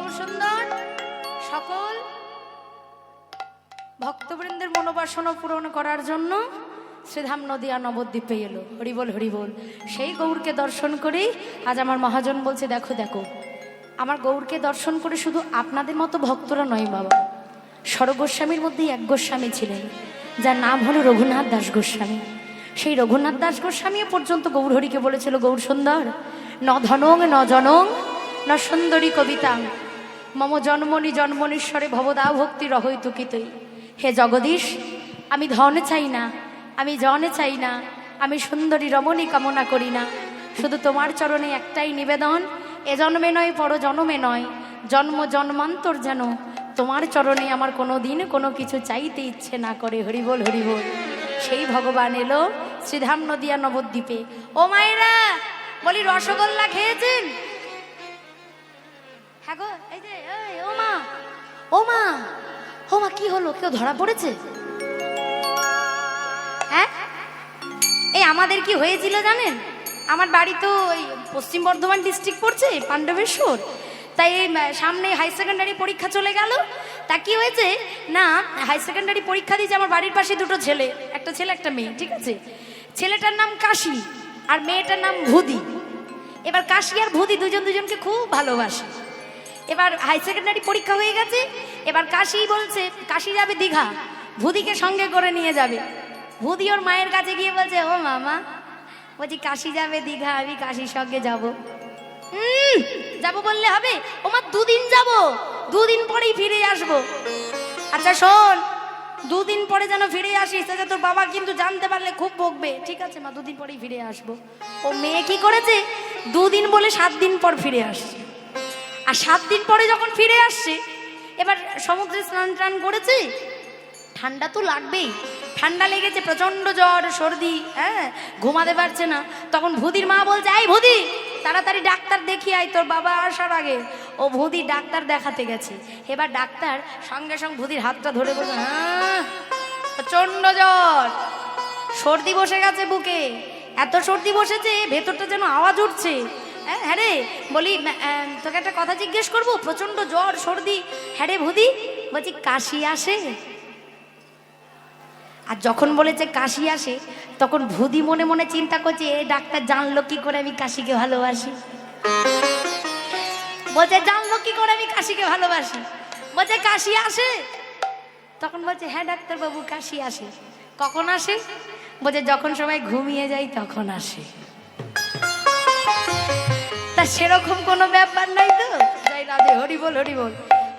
গৌর সুন্দর সকল ভক্তবৃন্দের মনোবাসনা পূরণ করার জন্য শ্রীধাম নদিয়া নবদ্বীপে এলো। হরিবল হরিবল। সেই গৌরকে দর্শন করেই আজ আমার মহাজন বলছে, দেখো দেখো আমার গৌরকে দর্শন করে শুধু আপনাদের মতো ভক্তরা নয় বাবা, স্বরগোস্বামীর মধ্যেই এক গোস্বামী ছিলেন যার নাম হলো রঘুনাথ দাস গোস্বামী। সেই রঘুনাথ দাস গোস্বামীও পর্যন্ত গৌরহরিকে বলেছিল, গৌর সুন্দর ন ধনং ন জনং ন সুন্দরী কবিতা মম জন্মনি জন্মনীশ্বরে ভবদা ভক্তি রহৈতুকিতই। হে জগদীশ, আমি ধন চাই না, আমি জন চাই না, আমি সুন্দরী রমণী কামনা করি না, শুধু তোমার চরণে একটাই নিবেদন, এ জন্মে নয় পর জন্মে নয়, জন্ম জন্মান্তর যেন তোমার চরণে আমার কোনো দিন কোনো কিছু চাইতে ইচ্ছে না করে। হরিবল হরিবল। সেই ভগবান এলো শ্রীধাম নদিয়া নবদ্বীপে। ও মায়েরা বলি, রসগোল্লা খেয়েছেন? হ্যাঁ গো, এই যে ও মা, ও মা, ও মা, কি হলো? কেউ ধরা পড়েছে? হ্যাঁ, এই আমাদের কি হয়েছিল জানেন? আমার বাড়ি তো ওই পশ্চিম বর্ধমান ডিস্ট্রিক্ট পড়ছে, পাণ্ডবেশ্বর। তাই সামনে হাই সেকেন্ডারি পরীক্ষা চলে গেল। তা কি হয়েছে না, হাই সেকেন্ডারি পরীক্ষা দিয়েছে আমার বাড়ির পাশে দুটো ছেলে, একটা ছেলে একটা মেয়ে, ঠিক আছে? ছেলেটার নাম কাশি আর মেয়েটার নাম ভুদি। এবার কাশি আর ভুদি দুজন দুজনকে খুব ভালোবাসে। এবার হাই সেকেন্ডারি পরীক্ষা হয়ে গেছে, এবার কাশি বলছে কাশি যাবে দীঘা, ভুদিকে সঙ্গে করে নিয়ে যাবে। ভুদি ওর মায়ের কাছে গিয়ে বলছে, ও মামা, বলছি কাশি যাবে দীঘা, আমি কাশির সঙ্গে যাবো। যাবো বললে হবে? ও মা, দুদিন যাবো, দুদিন পরেই ফিরে আসবো। আচ্ছা শোন, দুদিন পরে যেন ফিরে আসিস, তাহলে তোর বাবা কিন্তু জানতে পারলে খুব বকবে। ঠিক আছে মা, দুদিন পরেই ফিরে আসবো। ও মেয়ে কি করেছে, দুদিন বলে 7 দিন পর ফিরে আসছে। আর 7 দিন পরে যখন ফিরে আসছে, এবার সমুদ্রে স্নান টান করেছে, ঠান্ডা তো লাগবেই, ঠান্ডা লেগেছে, প্রচন্ড জ্বর সর্দি, হ্যাঁ, ঘুমাতে পারছে না। তখন ভুদির মা বলছে, এই ভুদি, তাড়াতাড়ি ডাক্তার দেখিয়ে আয়, তোর বাবা আসার আগে। ও ভুদি ডাক্তার দেখাতে গেছে। এবার ডাক্তার সঙ্গে সঙ্গে ভুদির হাতটা ধরে বলছে, হ্যাঁ প্রচন্ড জ্বর, সর্দি বসে গেছে বুকে, এত সর্দি বসেছে ভেতরটা যেন আওয়াজ উঠছে। হ্যাঁ রে, বলি তোকে একটা কথা জিজ্ঞেস করবো, প্রচন্ড জ্বর সর্দি। হ্যাঁ রে ভুদি, বলছি কাশি আসে? আর যখন বলেছে কাশি আসে, তখন ভুদি মনে মনে চিন্তা করছে, এ ডাক্তার জানলো কি করে আমি কাশিকে ভালোবাসি। বলছে জানলো কি করে আমি কাশিকে ভালোবাসি। বলছে কাশি আসে? তখন বলছে, হ্যাঁ ডাক্তার বাবু, কাশি আসে। কখন আসে? বলছে যখন সবাই ঘুমিয়ে যায় তখন আসে। তা সেরকম কোনো ব্যাপার নাই তো। যাই রাধে, হরিবল হরিবল।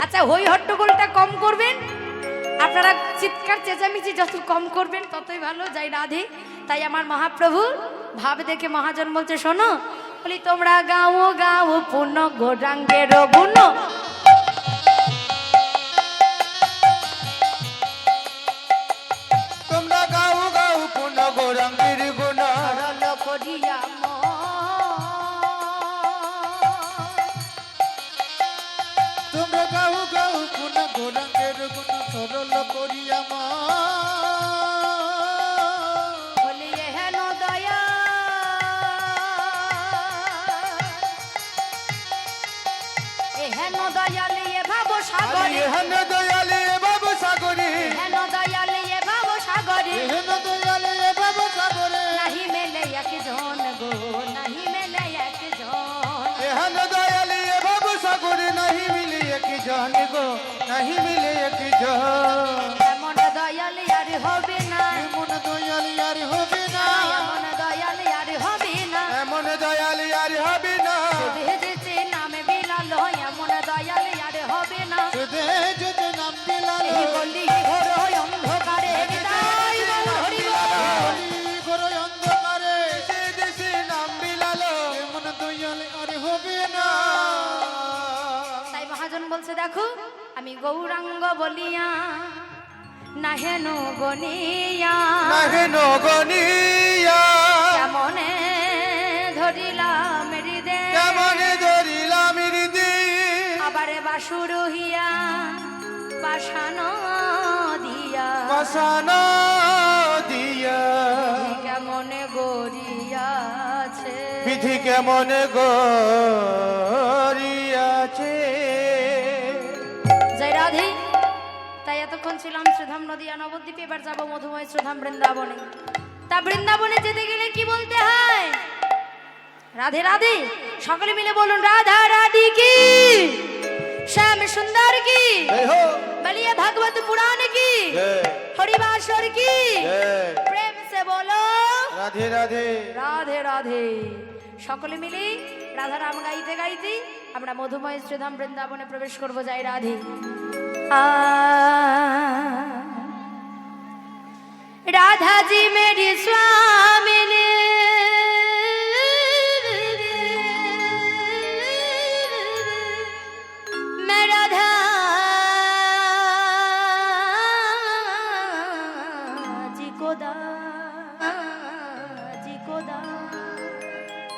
আচ্ছা, হই হট্টগোলটা কম করবেন আপনারা, চিৎকার চেঁচামেচি যত কম করবেন ততই ভালো। যাই রাধে। তাই আমার মহাপ্রভু ভাব দেখে মহাজন বলছে, শোনো, বলি তোমরা গাও গাও পূর্ণ গৌরাঙ্গের গুণ, তোমরা গাও গাও পূর্ণ গৌরাঙ্গের গুণ, সরল করিয়া তোমরা গাও গাও পূর্ণ গৌরাঙ্গের গুণ, সরল করিয়া মা বলিয়ে হেন দয়া, হেন দয়ালে এ ভাব সাগরে, হেন দয়ালে বাবু সাগরে, হেন দয়ালে এ ভাব সাগরে, হেন দয়ালে বাবু সাগরে, নাহি মেলে একজন গো, নাহি মেলে একজন। হেন দয়ালে বাবু সাগরে, নাহি মিলে এক জন গো, নাহি মিলে এক জন। এমন দয়ালে আর হবে না, এমন দয়ালে আর হবে না, এমন দয়ালে আর হবে না, এমন দয়ালে আর হবে না, ভেজেছে নামে বিলাল, এমন দয়ালে আর হবে না। সুদে যদি নাম বিলাল, এই বলি ঘোর অন্ধকারে হৃদয় বল হরি বল। ঘোর অন্ধকারে যে দেশে নাম বিলাল, এমন দয়ালে আর হবে না। তাই মহাজন বলছে, দেখো আমি গৌরাঙ্গ বলিয়া না হেন গনিয়া, নাহেন গনিয়া, কেমনে ধরিলাম হৃদে, কেমনে ধরিলাম হৃদি, আবারে বাসুর হিয়া পাশান দিয়া, পাষাণ দিয়া, কেমনে গড়িয়াছে, বিধি কেমন গরিয়াছে। তাই এতক্ষণ ছিলাম শ্রীধাম নদিয়া নবদ্বীপে, এবার যাবো মধুময় শ্রীধাম বৃন্দাবনে। তা বৃন্দাবনে যেতে গেলে কি বলতে হয়? রাধে রাধে। সকলে মিলে বলুন রাধা রাধি কি, শ্যাম সুন্দর কি, जय हो বলিয়ে ভাগবত পুরাণ কি, जय হরিবাসর কি, जय প্রেম সে বলো राधे राधे রাধে রাধে। সকলে মিলে রাধা রাম গাইতে গাইতে আমরা মধুময় শ্রীধাম বৃন্দাবনে প্রবেশ করব। যাই রাধে। राधा जी मेरी स्वामिनी, मैं राधा जी को दा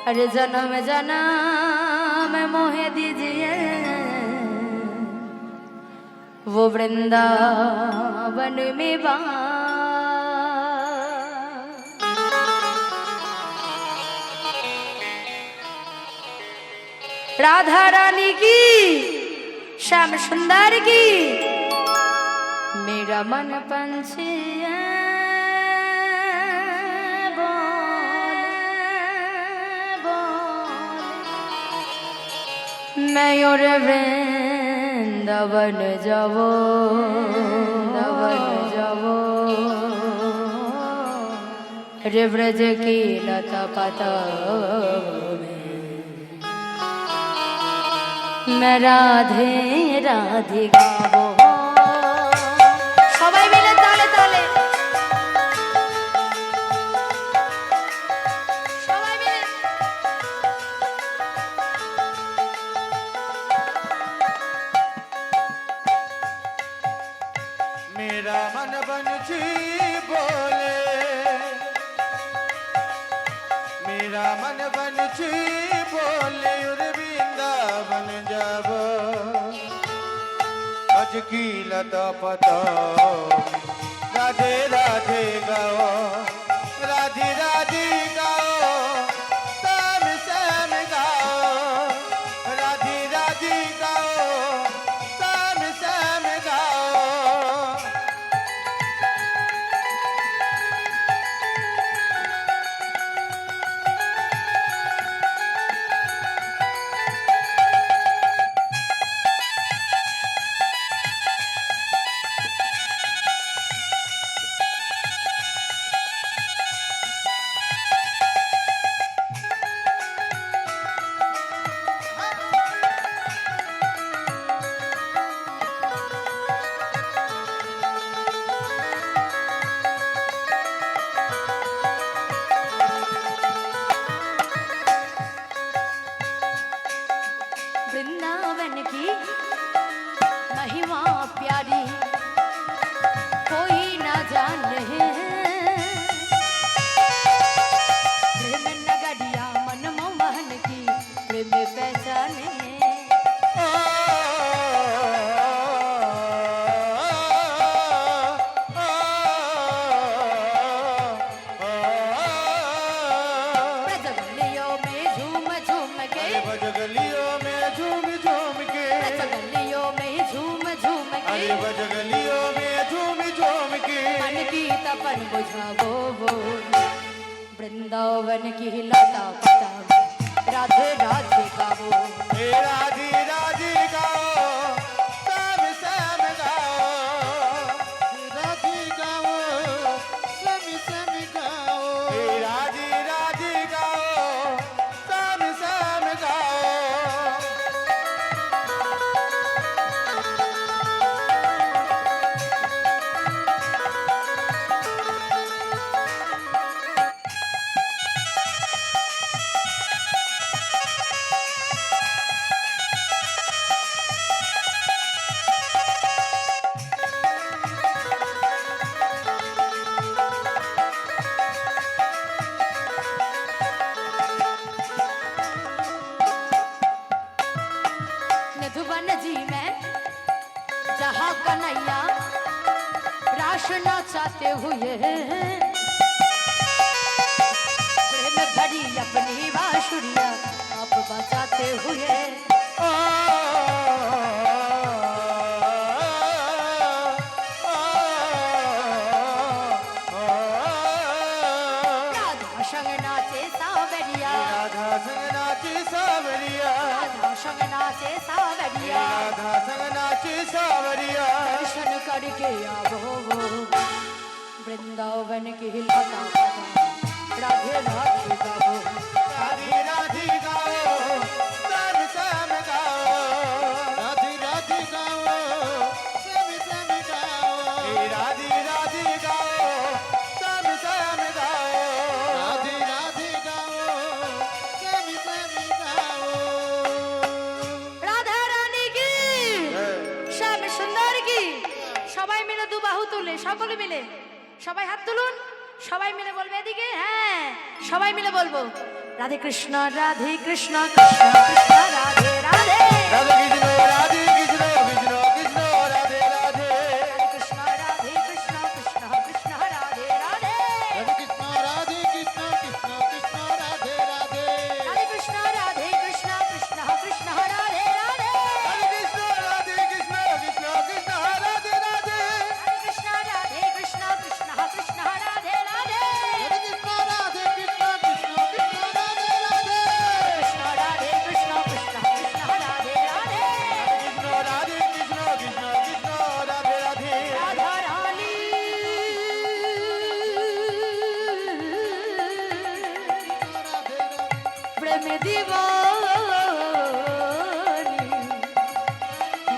अरे जन्म जन्म मोहे दीजिए वो वृंदावन में राधा रानी की, श्याम सुंदर की, मेरा मन पंछी मैं और वृंदावन जावो, रे व्रज की लता पता मैं राधे राधे गावो। সবাই মিলে তালে তালে, সবাই মিলে। मेरा मन बंसी बोले, मेरा मन बंसी बोले उर वृंदावन जाबो, अज की लता पता राधे राधे गाओ, राधे राधे गाओ, श्याम श्याम गाओ, राधे राधे गाओ, श्याम श्याम गाओ। वृंदावन की महिमा प्यारी कोई ना जाने, प्रेम नगरिया मनमोहन की प्रेम पहचाने। ब्रजगलियों में झूम झूम के, बजगलियों में झूम झूम के, ब्रजगलियों में झूम झूम के, अरे बजगलियों में झूम झूम के, मन की तपन बुझावो वृंदावन की लता पता राधे राधे गावो। हे राधे राधे गाओ, श्याम श्याम गाओ, राधे गाओ, श्याम श्याम गाओ, हे राधे राधे गाओ, श्याम श्याम गाओ। मधुबन जी में जहाँ कन्हैया रास नाचाते हुए, प्रेम भरी अपनी बांसुरिया आप बजाते हुए। नाचे सावरिया दर्शन करके आवो वृंदावन की लता राधे राधे गाओ राधे राधे गाओ श्याम श्याम गाओ राधे राधे गाओ श्याम श्याम गाओ राधे राधे गाओ श्याम श्याम गाओ राधे राधे गाओ श्याम श्याम गाओ राधा रानी की श्याम सुंदर की সবাই মিলে দু বাহু তুলে সকলে মিলে সবাই হাত তুলুন সবাই মিলে বলবে এদিকে হ্যাঁ সবাই মিলে বলবো রাধে কৃষ্ণ কৃষ্ণ কৃষ্ণ রাধে রাধে राधे कृष्ण राधे कृष्ण कृष्ण कृष्ण राधे राधे কৃষ্ণ কৃষ্ণ কৃষ্ণ কৃষ্ণ রাধে রাধে राधे कृष्ण राधे कृष्ण कृष्ण कृष्ण राधे राधे রাধে কৃষ্ণ কৃষ্ণ কৃষ্ণ কৃষ্ণ রাধে রাধে राधे कृष्ण राधे कृष्ण कृष्ण कृष्ण राधे राधे কৃষ্ণ কৃষ্ণ কৃষ্ণ কৃষ্ণ রাধে রাধে राधे कृष्ण राधे कृष्ण कृष्ण कृष्ण राधे राधे কৃষ্ণ কৃষ্ণ কৃষ্ণ কৃষ্ণ রাধে রাধে कृष्ण राधे कृष्ण कृष्ण कृष्ण राधे राधे রাধা রানী প্রেম দিবানি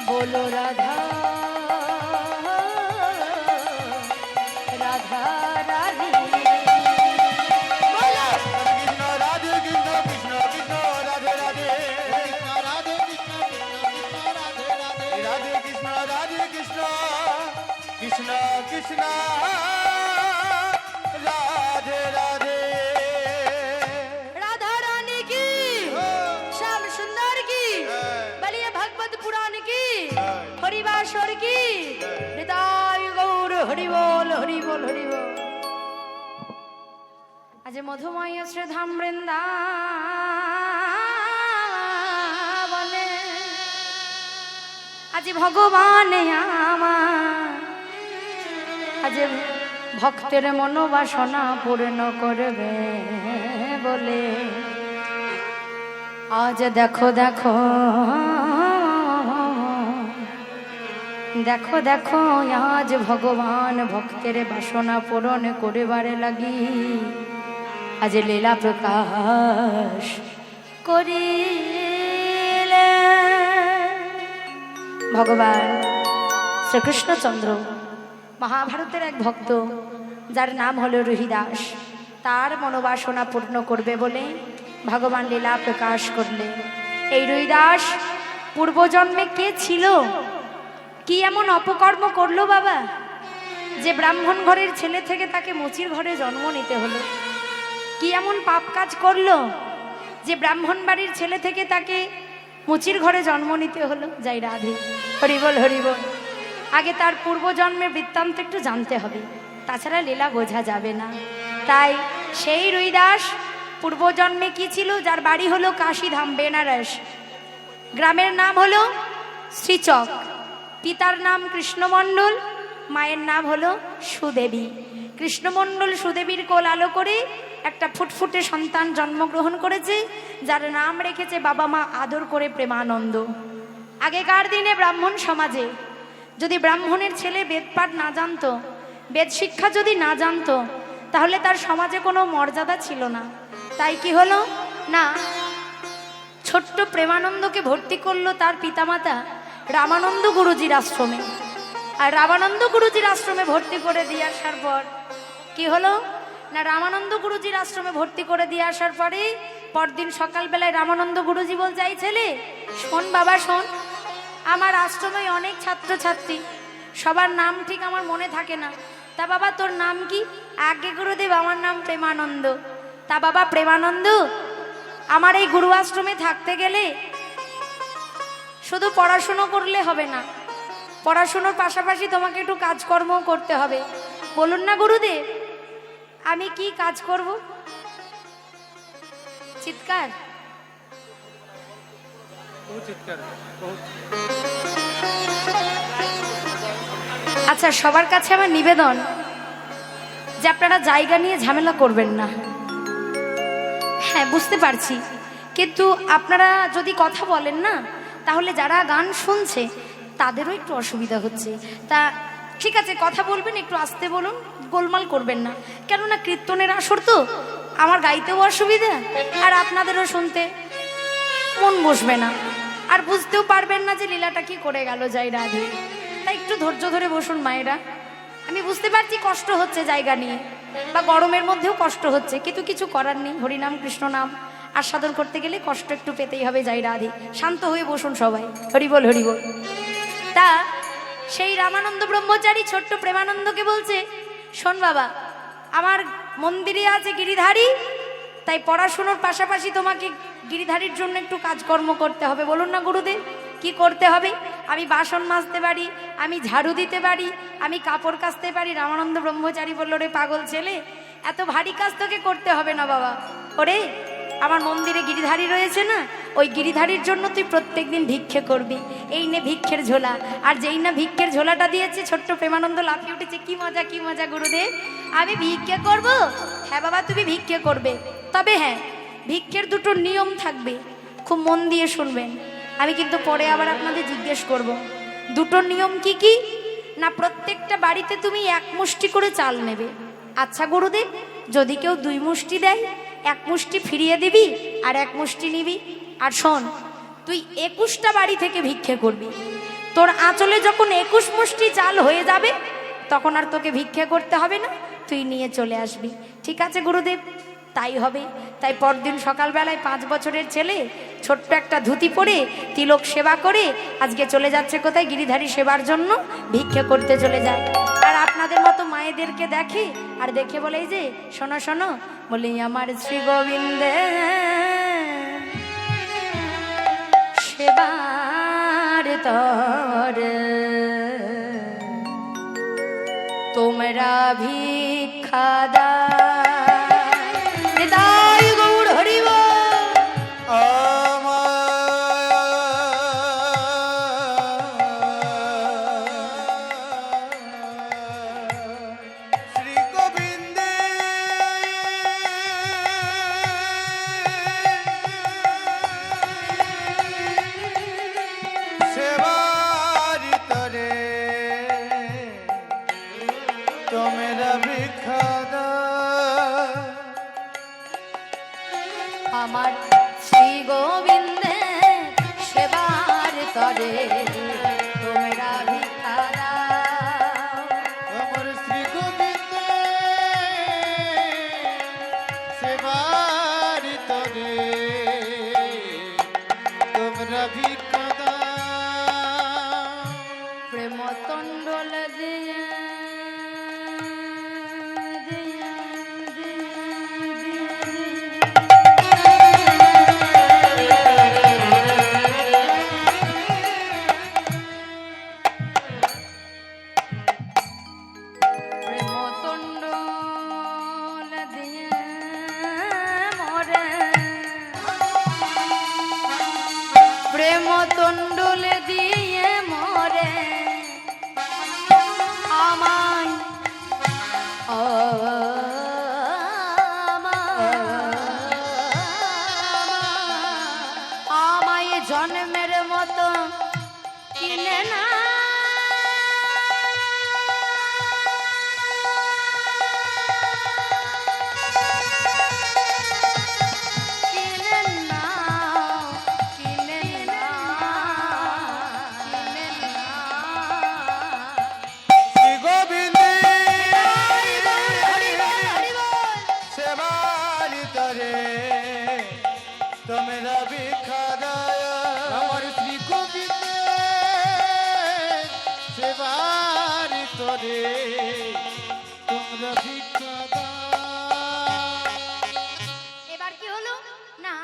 বলো রাধা রাধা রানী বলো कृष्ण राधे कृष्ण कृष्ण कृष्ण राधे राधे कृष्ण राधे कृष्ण कृष्ण कृष्ण राधे राधे राधे कृष्ण कृष्ण कृष्ण राधे राधे राधा रानी की श्याम सुंदर की बलिए भगवत पुराण की हरिवासर की हृदय गौर हरि बोल हरि बोल हरि बोल आज मधुमय श्रीधाम बृंदावने आज भगवान আমার आज ভক্তের মনোবাসনা পূর্ণ করবে বলে আজ দেখো দেখো দেখো দেখো আজ ভগবান ভক্তের বাসনা পূরণ করিবারে লাগি আজ লীলা প্রকাশ করিলে ভগবান শ্রীকৃষ্ণচন্দ্র মহাভারতের এক ভক্ত যার নাম হলো রহিদাস তার মনোবাসনা পূর্ণ করবে বলে ভগবান লীলা প্রকাশ করলে এই রহিদাস পূর্বজন্মে কে ছিল কি এমন অপকর্ম করলো বাবা যে ব্রাহ্মণ ঘরের ছেলে থেকে তাকে মুচির ঘরে জন্ম নিতে হলো কি এমন পাপ কাজ করলো যে ব্রাহ্মণ বাড়ির ছেলে থেকে তাকে মুচির ঘরে জন্ম নিতে হলো যাই রাধে হরিবল হরিবল আগে তার পূর্বজন্মের বৃত্তান্ত একটু জানতে হবে তাছাড়া লীলা বোঝা যাবে না তাই সেই রুইদাস পূর্বজন্মে কি ছিল যার বাড়ি হলো কাশীধাম বেনারস গ্রামের নাম হলো শ্রীচক পিতার নাম কৃষ্ণমণ্ডল মায়ের নাম হলো সুদেবী কৃষ্ণমণ্ডল সুদেবীর কোল আলো করে একটা ফুটফুটে সন্তান জন্মগ্রহণ করেছে যার নাম রেখেছে বাবা মা আদর করে প্রেমানন্দ আগেকার দিনে ব্রাহ্মণ সমাজে যদি ব্রাহ্মণের ছেলে বেদপাঠ না জানতো বেদ শিক্ষা যদি না জানতো তাহলে তার সমাজে কোনো মর্যাদা ছিল না তাই কি হলো না ছোট্ট প্রেমানন্দকে ভর্তি করলো তার পিতামাতা রামানন্দ গুরুজির আশ্রমে আর রামানন্দ গুরুজির আশ্রমে ভর্তি করে দিয়ে আসার পর কি হলো না রামানন্দ গুরুজির আশ্রমে ভর্তি করে দিয়ে আসার পরে পরদিন সকালবেলায় রামানন্দ গুরুজি বলছে এই ছেলে শোন বাবা শোন আমার আশ্রমে অনেক ছাত্রছাত্রী সবার নাম ঠিক আমার মনে থাকে না তা বাবা তোর নাম কি আগে গুরুদেব আমার নাম প্রেমানন্দ তা বাবা প্রেমানন্দ আমার এই গুরু আশ্রমে থাকতে গেলে শুধু পড়াশুনো করলে হবে না পড়াশুনোর পাশাপাশি তোমাকে একটু কাজকর্ম করতে হবে বলুন না গুরুদেব আমি কি কাজ করব চিৎকার আচ্ছা সবার কাছে আমার নিবেদন যে আপনারা জায়গা নিয়ে ঝামেলা করবেন না হ্যাঁ বুঝতে পারছি কিন্তু আপনারা যদি কথা বলেন না তাহলে যারা গান শুনছে তাদেরও একটু অসুবিধা হচ্ছে। তা ঠিক আছে, কথা বলবেন, একটু আস্তে বলুন, গোলমাল করবেন না, কেননা কীর্তনের আসর তো, আমার গাইতেও অসুবিধা আর আপনাদেরও শুনতে মন বসবে না, আর বুঝতেও পারবেন না যে লীলাটা কি করে গেল যাই রাধে। তাই একটু ধৈর্য ধরে বসুন মায়েরা। আমি বুঝতে পারছি কষ্ট হচ্ছে জায়গা নিয়ে, বা গরমের মধ্যেও কষ্ট হচ্ছে, কিন্তু কিছু করার নেই। হরিনাম কৃষ্ণ নাম আস্বাদন করতে গেলে কষ্ট একটু পেতেই হবে যাই রাধে। শান্ত হয়ে বসুন সবাই, হরিবল হরিবল। তা সেই রামানন্দ ব্রহ্মচারী ছোট্ট প্রেমানন্দকে বলছে, শোন বাবা, আমার মন্দিরে আছে গিরিধারী, তাই পড়াশুনোর পাশাপাশি তোমাকে গিরিধারীর জন্য একটু কাজকর্ম করতে হবে। বলুন না গুরুদেব, কি করতে হবে? আমি বাসন মাজতে পারি, আমি ঝাড়ু দিতে পারি, আমি কাপড় কাচতে পারি। রামানন্দ ব্রহ্মচারী বলল, রে পাগল ছেলে, এত ভারী কাজ তোকে করতে হবে না বাবা। ওরে, আমার মন্দিরে গিরিধারী রয়েছে না, ওই গিরিধারীর জন্য তুই প্রত্যেকদিন ভিক্ষে করবি। এই নে ভিক্ষের ঝোলা। আর যেই না ভিক্ষের ঝোলাটা দিয়েছে, ছোট্ট প্রেমানন্দ লাফিয়ে উঠেছে, কি মজা কি মজা গুরুদেব, আমি ভিক্ষে করব? হ্যাঁ বাবা, তুমি ভিক্ষে করবে, তবে হ্যাঁ, ভিক্ষের দুটো নিয়ম থাকবে, খুব মন দিয়ে শুনবেন। আমি কিন্তু পরে আবার আপনাদের জিজ্ঞেস করব দুটো নিয়ম কি কি। না, প্রত্যেকটা বাড়িতে তুমি এক মুষ্টি করে চাল নেবে। আচ্ছা গুরুদেব, যদি কেউ 2 মুষ্টি দেয়, 1 মুষ্টি ফিরিয়ে দিবি আর 1 মুষ্টি নিবি। আর শোন, তুই 21টা বাড়ি থেকে ভিক্ষে করবি। তোর আঁচলে যখন 21 মুষ্টি চাল হয়ে যাবে, তখন আর তোকে ভিক্ষে করতে হবে না, তুই নিয়ে চলে আসবি। ঠিক আছে গুরুদেব, তাই হবে। তাই পরদিন সকালবেলায় 5 বছরের ছেলে ছোট্ট একটা ধুতি পরে তিলক সেবা করে আজকে চলে যাচ্ছে কোথায়? গিরিধারী সেবার জন্য ভিক্ষে করতে চলে যায়। আর আপনাদের মতো মায়েদেরকে দেখে আর দেখে বলে, এই যে শোনো শোনো, বলি আমার শ্রী গোবিন্দে সেবার তর তোমরা ভিক্ষা দাও গৌর হরিব। শ্রী গোবিন্দে সেবার তরে তোমরা ভিক্ষা দাও। আমার শ্রী গোবিন্দে সেবার তরে তোমরা ভিক্ষা দাও। আমার শ্রী গোবিন্দে সেবার তরে তোমরা ভিক্ষা দাও। প্রেম তন্ডল দিয়ে প্রেম তন্ডুল দিয়ে মরে আমায় আমায় জন্মের মতো কিনে না শ্রী গোবিন্দে সেবার তরে তোমরা ভিক্ষা দাও। আমার শ্রী গোবিন্দে সেবার তরে তোমরা ভিক্ষা দাও। এবার কি হলো না,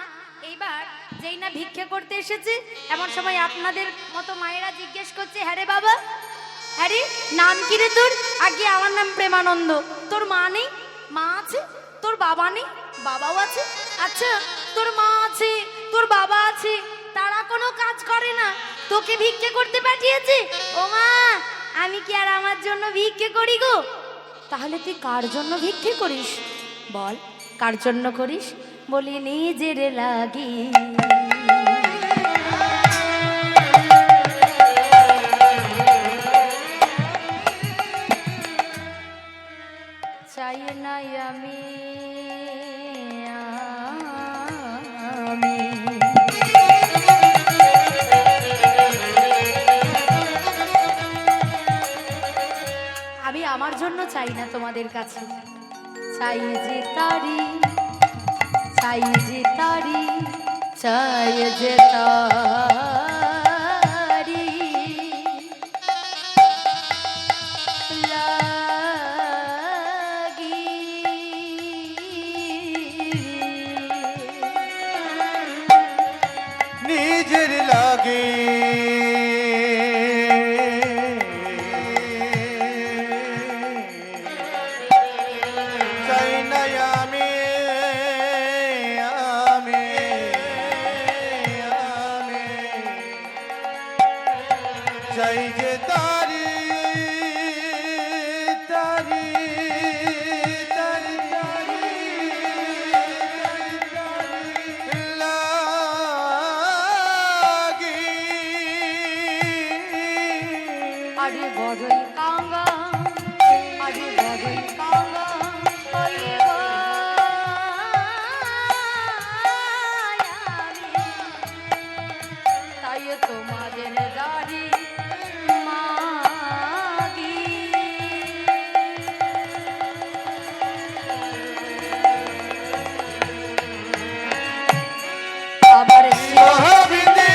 এইবার যেই না ভিক্ষে করতে এসেছে, এমন সময় আপনাদের মতো মায়েরা জিজ্ঞেস করছে, হ্যাঁ রে বাবা, হ্যাঁ রে, নাম কি রে তোর? আগে আমার নাম প্রেমানন্দ। তোর মা নেই? মা আছে। তোর বাবা নেই? বাবাও আছে। আচ্ছা, তোর মা আছে, তোর বাবা আছে, তারা কোনো কাজ করে না, তোকে ভিক্ষে করতে পাঠিয়েছে? ও মা, আমি কি আর আমার জন্য ভিক্ষে করি গো? তাহলে তুই কার জন্য ভিক্ষে করিস বল? কার জন্য করিস? বলি নিজের লাগি। জন্য চাই না তোমাদের কাছে, চাই যে তারি, চাই যে তারি, চাই যে তারি লাগি। নিজের লাগে চাই না আমি, আমি, আমি চাই যে তারি, তারি, তারি, তারি, লাগি। আরে বড়ই কাঙ্গা, আরে বড়ই কাঙ্গা, ওই গো আমি, তাই তোমাদের দাড়ি মাগি। আবার মহাবিদে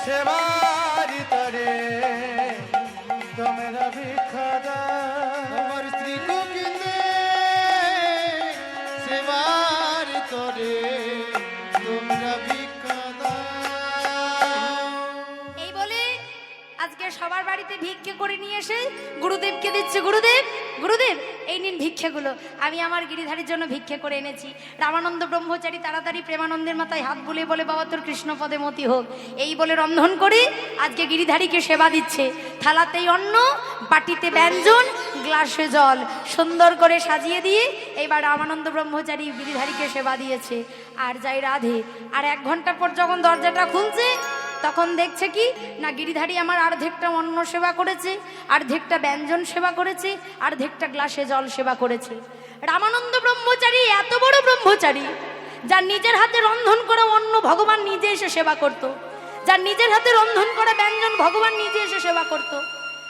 সেবারি তরে তোমরা ভিক্ষাদা, তোমার স্ত্রী কুকিতে সেবার তরে তোমরা ভিক্ষাদা। এই বলে আজকে সবার বাড়িতে ভিক্ষে করে নিয়ে এসে গুরুদেবকে দিচ্ছে। গুরুদেব, গুরুদেব এই নিন ভিক্ষেগুলো, আমি আমার গিরিধারীর জন্য ভিক্ষে করে এনেছি। রামানন্দ ব্রহ্মচারী তাড়াতাড়ি প্রেমানন্দের মাথায় হাত বুলিয়ে বলে, বাবা তোর কৃষ্ণপদে মতি হোক। এই বলে রন্ধন করে আজকে গিরিধারীকে সেবা দিচ্ছে। থালাতেই অন্ন, বাটিতে ব্যঞ্জন, গ্লাসে জল, সুন্দর করে সাজিয়ে দিয়ে এবার রামানন্দ ব্রহ্মচারী গিরিধারীকে সেবা দিয়েছে। আর যাই রাধে, আর 1 ঘন্টা পর যখন দরজাটা খুলছে তখন দেখছে কি না, গিরিধারী আমার অর্ধেকটা অন্ন সেবা করেছে, অর্ধেকটা ব্যঞ্জন সেবা করেছে, অর্ধেকটা গ্লাসে জল সেবা করেছে। রামানন্দ ব্রহ্মচারী এত বড় ব্রহ্মচারী, যার নিজের হাতে রন্ধন করা অন্ন ভগবান নিজে এসে সেবা করত, যার নিজের হাতে রন্ধন করা ব্যঞ্জন ভগবান নিজে এসে সেবা করত।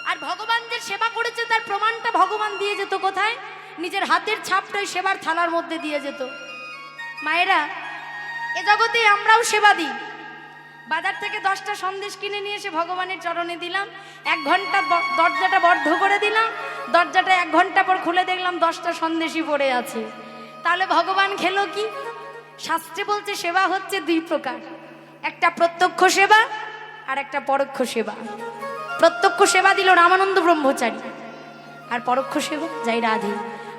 আর ভগবান যে সেবা করেছে তার প্রমাণটা ভগবান দিয়ে যেত কোথায়? নিজের হাতের ছাপটাই সেবার থালার মধ্যে দিয়ে যেত। মায়েরা, এ জগতে আমরাও সেবা দিই। বাজার থেকে 10টা সন্দেশ কিনে নিয়ে এসে ভগবানের চরণে দিলাম, 1 ঘন্টা দরজাটা বন্ধ করে দিলাম, দরজাটা 1 ঘন্টা পর খুলে দেখলাম 10টা সন্দেশই পড়ে আছে। তাহলে ভগবান খেলো কি? শাস্ত্রে বলছে সেবা হচ্ছে 2 প্রকার, একটা প্রত্যক্ষ সেবা আর একটা পরোক্ষ সেবা। প্রত্যক্ষ সেবা দিল রামানন্দ ব্রহ্মচারী, আর পরোক্ষ সেবা যাই রাধে।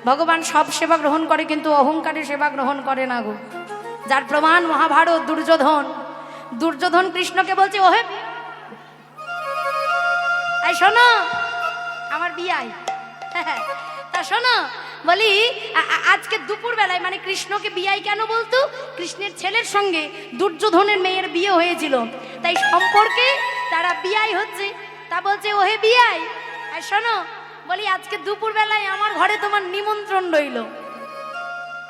ভগবান সব সেবা গ্রহণ করে কিন্তু অহংকারের সেবা গ্রহণ করে না গো। যার প্রমাণ মহাভারত, দুর্যোধন। দুর্যোধন কৃষ্ণকে বলছে, ওহে এই শোনো আমার বিয়াই, তা শোনো বলি আজকে দুপুর বেলায়, মানে কৃষ্ণকে বিয়াই কেন বলতো? কৃষ্ণের ছেলের সঙ্গে দুর্যোধনের মেয়ের বিয়ে হয়েছিল, তাই সম্পর্কে তারা বিয়াই হচ্ছে। তা বলছে, ওহে বিয়াই আর শোনো বলি আজকে দুপুর বেলায় আমার ঘরে তোমার নিমন্ত্রণ রইল,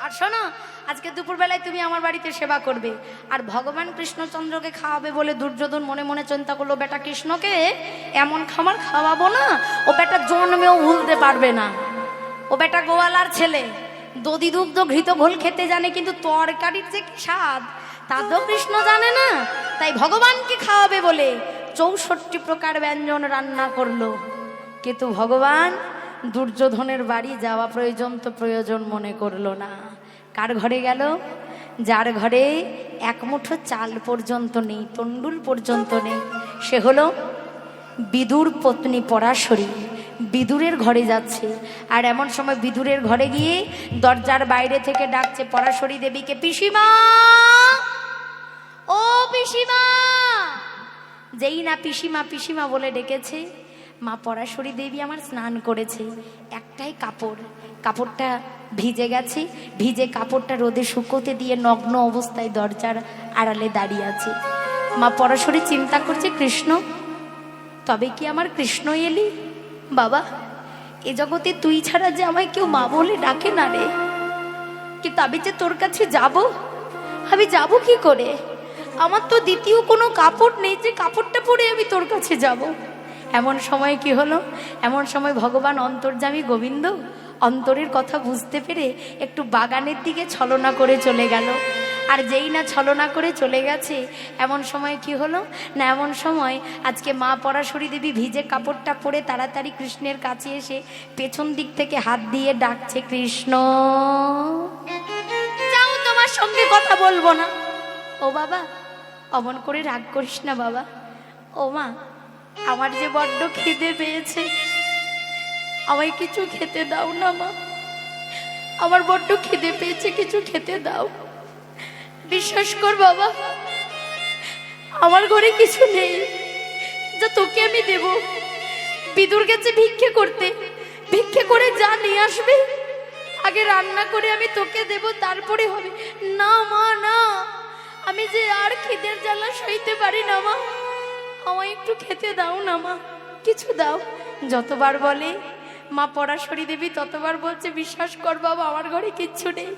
আর শোনো আজকে দুপুর বেলায় তুমি আমার বাড়িতে সেবা করবে। আর ভগবান কৃষ্ণচন্দ্রকে খাওয়াবে বলে দুর্যোধন মনে মনে চিন্তা করলো, বেটা কৃষ্ণকে এমন খাবার খাওয়াবো না, ও বেটা জন্মেও ভুলতে পারবে না। ও বেটা গোয়ালার ছেলে, দধি দুগ্ধ ঘৃত ঘোল খেতে জানে, কিন্তু তরকারির যে কি স্বাদ তা তো কৃষ্ণ জানে না। তাই ভগবানকে খাওয়াবে বলে 64 প্রকার ব্যঞ্জন রান্না করলো। কিন্তু ভগবান দুর্যোধনের বাড়ি যাওয়া প্রয়োজন মনে করলো না। কার ঘরে গেল? যার ঘরে 1 মুঠো চাল পর্যন্ত নেই, তন্ডুল পর্যন্ত নেই, সে হলো বিদুর পত্নী পরাশরী। বিদুরের ঘরে যাচ্ছে, আর এমন সময় বিদুরের ঘরে গিয়ে দরজার বাইরে থেকে ডাকছে পরাশরী দেবীকে, পিসিমা, ও পিসিমা। যেই না পিসিমা পিসিমা বলে ডেকেছে, মা পরাশরী দেবী আমার স্নান করেছে, একটাই কাপড়, কাপড়টা ভিজে গেছে, ভিজে কাপড়টা রোদে শুকোতে দিয়ে নগ্ন অবস্থায় দরজার আড়ালে দাঁড়িয়ে আছে। মা পরাশরী চিন্তা করছে, কৃষ্ণ, তবে কি আমার কৃষ্ণ এলি? বাবা, এ জগতে তুই ছাড়া যে আমায় কেউ মা বলে ডাকে না রে, কিন্তু আমি যে তোর কাছে যাব, আমি যাব কি করে? আমার তো দ্বিতীয় কোনো কাপড় নেই যে কাপড়টা পরে আমি তোর কাছে যাব। এমন সময় কি হলো, এমন সময় ভগবান অন্তর্যামী গোবিন্দ অন্তরের কথা বুঝতে পেরে একটু বাগানের দিকে ছলনা করে চলে গেল। আর যেই না ছলনা করে চলে গেছে, এমন সময় কি হলো না, এমন সময় আজকে মা পরাশরী দেবী ভিজে কাপড়টা পরে তাড়াতাড়ি কৃষ্ণের কাছে এসে পেছন দিক থেকে হাত দিয়ে ডাকছে, কৃষ্ণ যাও, তোমার সঙ্গে কথা বলবো না। ও বাবা, অমন করে রাগ করিস না বাবা। ও মা, আমার যে বড্ড খিদে পেয়েছে, আমায় কিছু খেতে দাও না মা, আমার বড্ড খিদে পেয়েছে, কিছু খেতে দাও। বিশ্বাস কর বাবা, আমার ঘরে কিছু নেই যা তোকে আমি দেব। বিদুর গেছে ভিক্ষে করতে, ভিক্ষে করে যা নিয়ে আসবে আগে রান্না করে আমি তোকে দেব, তারপরে হবে। না মা না, আমি যে আর খিদের জ্বালা সইতে পারি না মা, আমায় একটু খেতে দাও না মা, কিছু দাও। যতবার বলে মা পরাশরী দেবী ততবার বলছে, বিশ্বাস কর বাবা, আমার ঘরে কিচ্ছু নেই।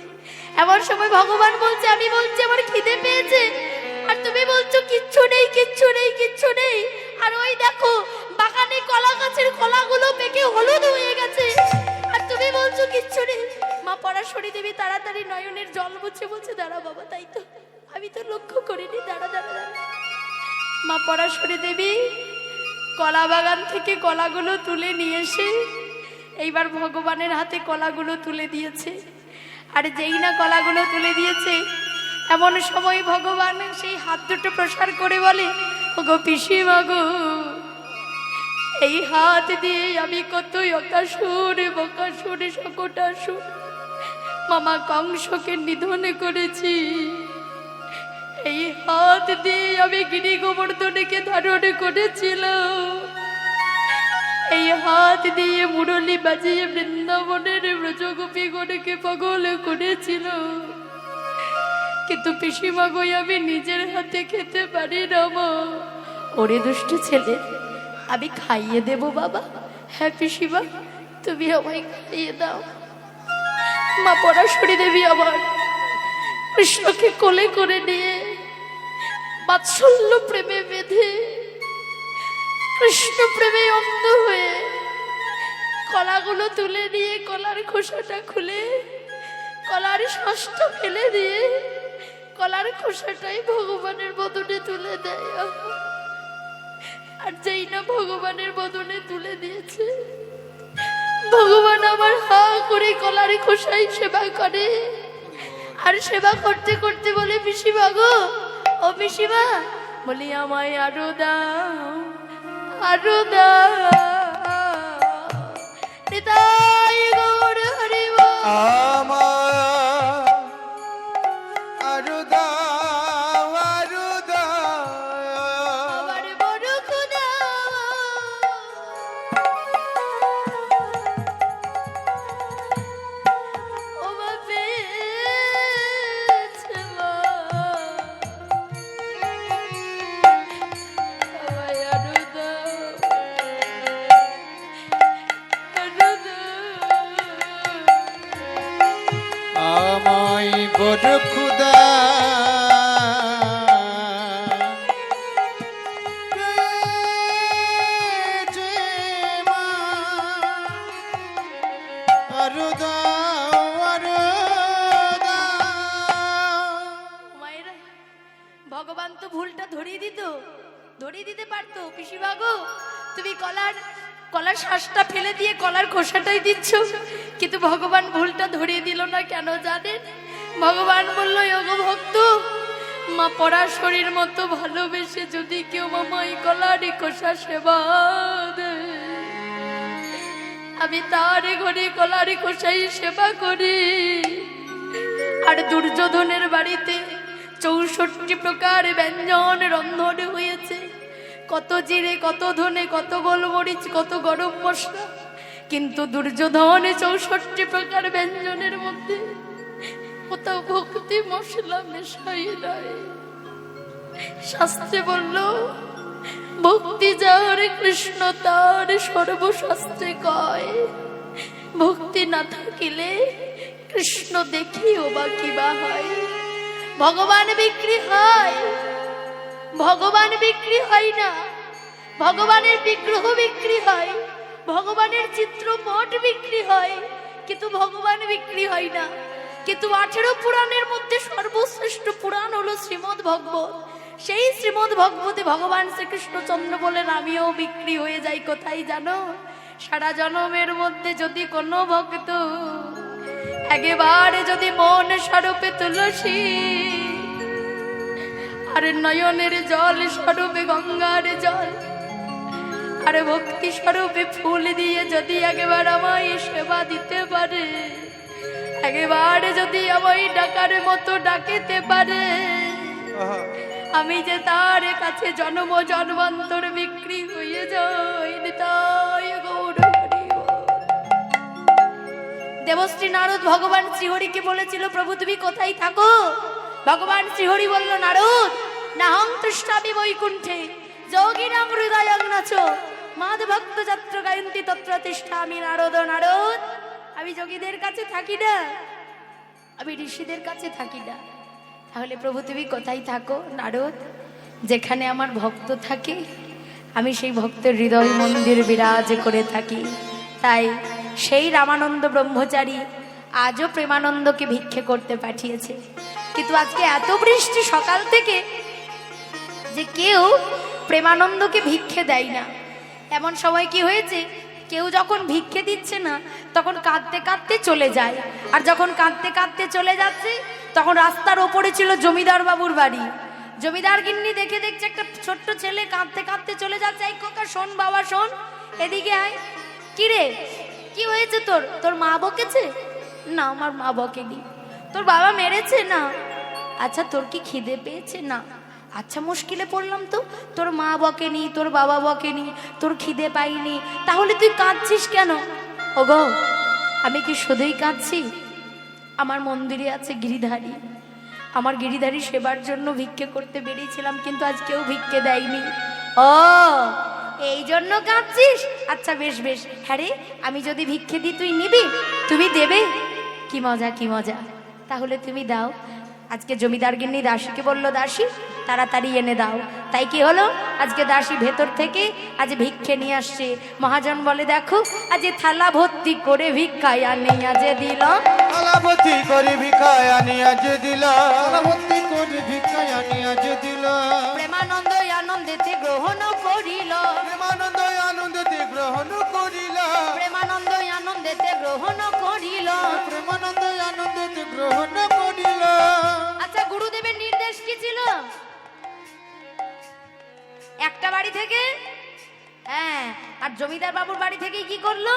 এমন সময় ভগবান বলছে, আমি বলছি আমার খিদে পেয়েছে, আর তুমি বলছো কিচ্ছু নেই, কিচ্ছু নেই, কিচ্ছু নেই। আর ওই দেখো বাগানে কলা গাছের কলাগুলো পেকে হলুদ হয়ে গেছে, আর তুমি বলছো কিচ্ছু নেই। মা পরাশরী দেবী তাড়াতাড়ি নয়নের জল মুছে বলছে, দাঁড়া বাবা, তাই তো, আমি তো লক্ষ্য করিনি, দাঁড়া দাঁড়া দাঁড়া। মা পরাশরী দেবী কলা বাগান থেকে কলাগুলো তুলে নিয়ে এসে এইবার ভগবানের হাতে কলাগুলো তুলে দিয়েছে। আর যেই না কলাগুলো তুলে দিয়েছে, এমন সময় ভগবান সেই হাত দুটো প্রসার করে বলে, ওগো পিসিমা গো, এই হাত দিয়ে আমি কত অকাসুর বকাসুর শকটাসুর মামা কংসকে নিধন করেছি। এই হাত দিয়ে আমি গিরি গোবর্ধনকে ধারণ করেছিলাম। এই হাত দিয়ে মুরলি বাজিয়ে বৃন্দাবনের ব্রজগোপীগণকে পাগল করেছিল। কিন্তু পিসিমা গো, আমি নিজের হাতে খেতে পারি না মা। ওরে দুষ্ট ছেলে, আমি খাইয়ে দেব বাবা। হ্যাঁ পিসিমা, তুমি আমায় খাইয়ে দাও। মা পরাশরী দেবী আবার কৃষ্ণকে কোলে করে নিয়ে বাৎসল্য প্রেমে বেঁধে, কৃষ্ণ প্রেমে অন্ধ হয়ে কলাগুলো তুলে নিয়ে কলার খোসাটা খুলে কলার শ্বাসটা ফেলে দিয়ে কলার খোসাটাই ভগবানের বদনে তুলে দেয়। আর যেই না ভগবানের বদনে তুলে দিয়েছে, ভগবান আবার হা করে কলার খোসাই সেবা করে। আর সেবা করতে করতে বলে, পিসিমা গো, ও পিসিমা, বলি আমায় আরো দাও, আরো দাও। নিতাই গৌর হরি বল। আরো দাও, আরো দাও, আমার বড় ক্ষুধা। ও মা পেয়েছে মা, আমায় আরো দাও, আরো দাও। আমায় বড় ক্ষুধা পেয়েছে মা, আরো দাও, আরো দাও। মায়েরা, ভগবান তো ভুলটা ধরিয়ে দিতে পারতো। পিসিমা গো, তুমি কলার শ্বাসটা ফেলে দিয়ে কলার খোসাটাই দিচ্ছ, কিন্তু ভগবান ভুলটা ধরিয়ে দিল না। কেন জানেন? ভগবান বলল, ওগো ভক্ত, মা পরাশরীর মতো ভালোবেসে যদি কেউ মামাই কলার খোসা সেবা দেয়, আমি তার ঘরে কলার খোসাই সেবা করি। আর দুর্যোধনের বাড়িতে 64 প্রকার ব্যঞ্জন রন্ধন হয়েছে, কত জিরে, কত ধনে, কত গোলমরিচ, কত গরম মশলা, কিন্তু দুর্যোধন 64 প্রকার ব্যঞ্জনের মধ্যে কোথাও ভক্তি মশলা মেশাই নাই। শাস্ত্রে বলল, ভক্তি যার কৃষ্ণ তার সর্বশাস্ত্রে কয়, ভক্তি না থাকিলে কৃষ্ণ দেখিও বা কিবা হয়। ভগবান বিক্রি হয়, ভগবান বিক্রি হয় না। ভগবানের বিগ্রহ বিক্রি হয়, ভগবানের চিত্রপট বিক্রি হয়, কিন্তু ভগবান বিক্রি হয় না। কিন্তু 18 পুরাণের মধ্যে সর্বশ্রেষ্ঠ পুরাণ হলো শ্রীমদ্ ভগবত। সেই শ্রীমদ্ ভগবতে ভগবান শ্রীকৃষ্ণচন্দ্র বলেন, আমিও বিক্রি হয়ে যাই কোথায় জানো? সারা জনমের মধ্যে যদি কোনো ভক্ত একেবারে যদি মন স্বরূপে তুলসী আর নয়নের জল স্বরূপে গঙ্গার জল আর ভক্তি স্বরূপে ফুল দিয়ে যদি একবার আমায় সেবা দিতে পারে, একেবারে যদি আমায় ডাকার মতো ডাকিতে পারে, আমি যে তার কাছে জন্ম জন্মান্তর বিক্রি হয়ে যাই। তাই গৌর হরি বল। দেবশ্রী নারদ ভগবান শ্রীহরিকে বলেছিল, প্রভু তুমি কোথায় থাকো? ভগবান শ্রীহরি বলল, নারদ নাহং তৃষ্ণামি বৈকুণ্ঠে যোগিনাং হৃদয়ং নাচ মাদ ভক্ত যাত্র গায়ন্তি তত্র তিষ্ঠামি। নারদ নারদ, আমি যোগীদের কাছে থাকি না, আমি ঋষিদের কাছে থাকি না। তাহলে প্রভু তুমি কোথায় থাকো? নারদ, যেখানে আমার ভক্ত থাকে আমি সেই ভক্তের হৃদয় মন্দির বিরাজ করে থাকি। তাই সেই রামানন্দ ব্রহ্মচারী আজও প্রেমানন্দকে ভিক্ষে করতে পাঠিয়েছে। কিন্তু আজকে এত বৃষ্টি সকাল থেকে যে কেউ প্রেমানন্দকে ভিক্ষে দেয় না। এমন সময় কি হয়েছে, কেউ যখন ভিক্ষে দিচ্ছে না তখন কাঁদতে কাঁদতে চলে যায়। আর যখন কাঁদতে কাঁদতে চলে যাচ্ছে তখন রাস্তার ওপরে ছিল জমিদার বাবুর বাড়ি। জমিদার গিন্নি দেখে দেখছে একটা ছোট্ট ছেলে কাঁদতে কাঁদতে চলে যাচ্ছে। এই কোকা শোন বাবা শোন, এদিকে আয়। কি রে, কি হয়েছে তোর? তোর মা বকেছে? না, আমার মা বকেনি। তোর বাবা মেরেছে? না। আচ্ছা, তোর কি খিদে পেয়েছে? না। আচ্ছা, মুশকিলে পড়লাম তো, তোর মা বকেনি, তোর বাবা বকেনি, তোর খিদে পাইনি, তাহলে তুই কাঁদছিস কেন? ওগো, আমি কি শুধুই কাঁদছি? আমার মন্দিরে আছে গিরিধারী, আমার গিরিধারী সেবার জন্য ভিক্ষে করতে বেরিয়েছিলাম, কিন্তু আজ কেউ ভিক্ষে দেয়নি। ও, এই জন্য কাঁদছিস? আচ্ছা বেশ বেশ, হ্যাঁ রে, আমি যদি ভিক্ষে দিই তুই নিবি? তুমি দেবে? কি মজা কি মজা, তাহলে তুমি দাও। আজকে জমিদার গিন্নি দাসীকে বললো, দাসী তাড়াতাড়ি এনে দাও। তাই কি হলো, আজকে দাসী ভেতর থেকে আজ ভিক্ষে নিয়ে আসছে। মহাজন বলে, দেখো আজ থালা ভর্তি করে ভিক্ষায় আনি আজ দিল, থালা ভর্তি করে ভিক্ষায় আনি আজ দিল, থালা ভর্তি করে ভিক্ষায় আনি আজ দিল। প্রেমানন্দ আনন্দেতে গ্রহণ করিল, প্রেমানন্দ আনন্দেতে গ্রহণ করিল, প্রেমানন্দ আনন্দেতে গ্রহণ করিল, প্রেমানন্দ আনন্দেতে গ্রহণ করিল। আচ্ছা, গুরুদেবের নির্দেশ কি ছিল? একটা বাড়ি থেকে, হ্যাঁ, আর জমিদার বাবুর বাড়ি থেকে কি করলো?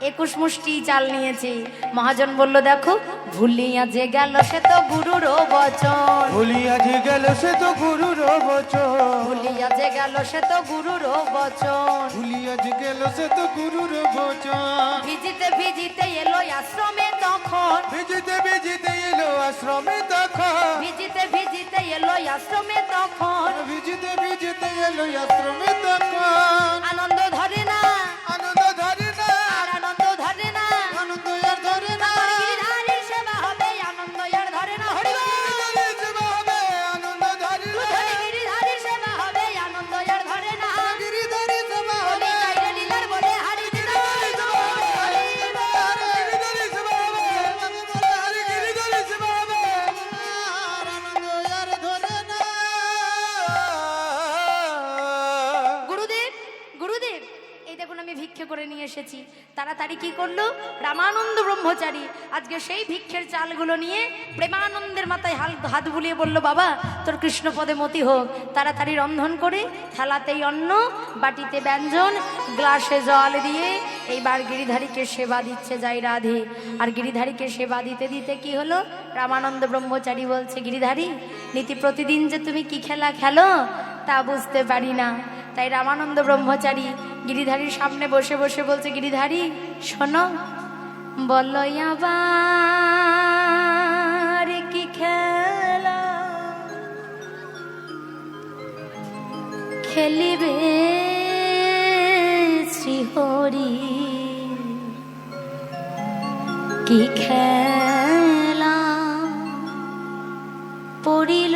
21 মুষ্টি চাল নিয়েছে। মহাজন বলল, দেখো ভুলিয়া যে গেল সে তো গুরুর বচন, ভুলিয়া যে গেল সে তো গুরুর বচন, ভুলিয়া যে গেল সে তো গুরুর বচন, ভুলিয়া যে গেল সে তো গুরুর বচন। ভিজিতে ভিজিতে এলো আশ্রমে তখন, ভিজিতে ভিজিতে এলো আশ্রমে তখন, ভিজিতে ভিজিতে এলো আশ্রমে তখন, ভিজিতে ভিজিতে এলো আশ্রমে তখন। আনন্দ ধরে না, আনন্দ ধরে না, আর আনন্দ ধরে না, আনন্দ আর ধরে না, গিরিধারীর সেবা হবে, আনন্দ আর ধরে না। হরি বল। গিরিধারীর সেবা হবে, আনন্দ ধরে না, গিরিধারীর সেবা হবে, আনন্দ আর ধরে না। গিরিধারীর সেবা হবে, বলি চাইরে লীলার বলে হারি দিল, হরি বল, হরি বল। গিরিধারীর সেবা হবে, হরি গিরিধারীর সেবা হবে, আর আনন্দ আর ধরে না। গুরুদেব, গুরুদেব, এই দেখুন আমি ভিক্ষে করে নিয়ে এসেছি। তাড়াতাড়ি কি করলো রামানন্দ ব্রহ্মচারী, আজকে সেই ভিক্ষের চালগুলো নিয়ে প্রেমানন্দের মাথায় হাত বুলিয়ে বলল, বাবা তোর কৃষ্ণপদে মতি হোক। তাড়াতাড়ি রন্ধন করে থালাতেই অন্ন, বাটিতে ব্যঞ্জন, গ্লাসে জল দিয়ে এইবার গিরিধারীকে সেবা দিচ্ছে যাই রাধে। আর গিরিধারীকে সেবা দিতে দিতে কি হলো, রামানন্দ ব্রহ্মচারী বলছে, গিরিধারী নীতি প্রতিদিন যে তুমি কি খেলা খেলো তা বুঝতে পারি না। তাই রামানন্দ ব্রহ্মচারী গিরিধারীর সামনে বসে বসে বলছে, গিরিধারী শোনো, বলো আবার কি খেলা খেলিবে শ্রীহরি, কি খেলা পড়িল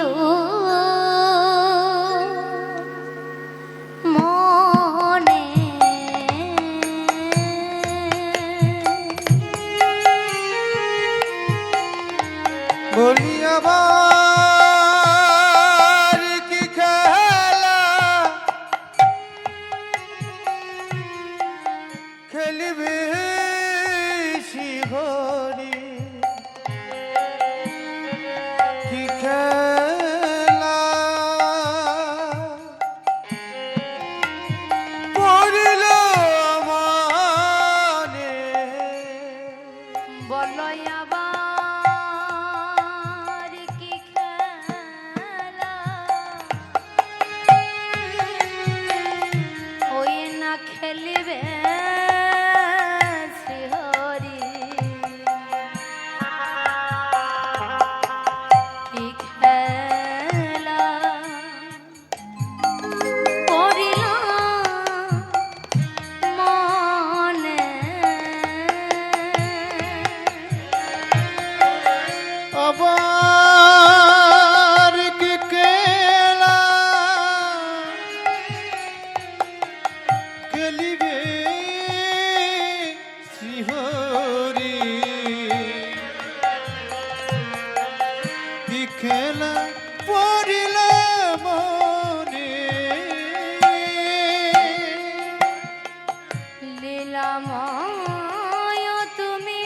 খেলিবে শ্রীহরি কি খেলা পড়িল মনে লীলাময় তুমি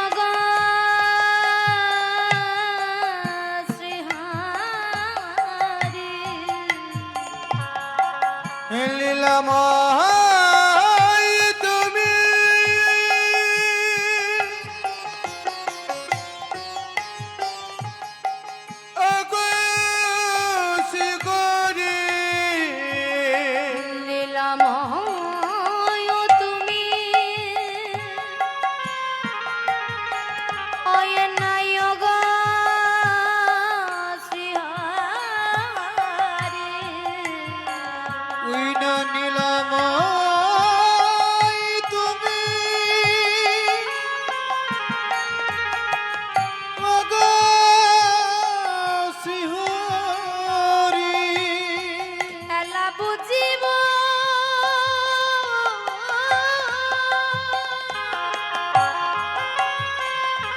অগো শ্রীহরি লীলাময় তুমি অগো শ্রীহরি লীলাময় তুমি অয় নাই অগো শ্রীহরি উইনা নীলাময় তুমি অগো শ্রীহরি এলা বুঝিব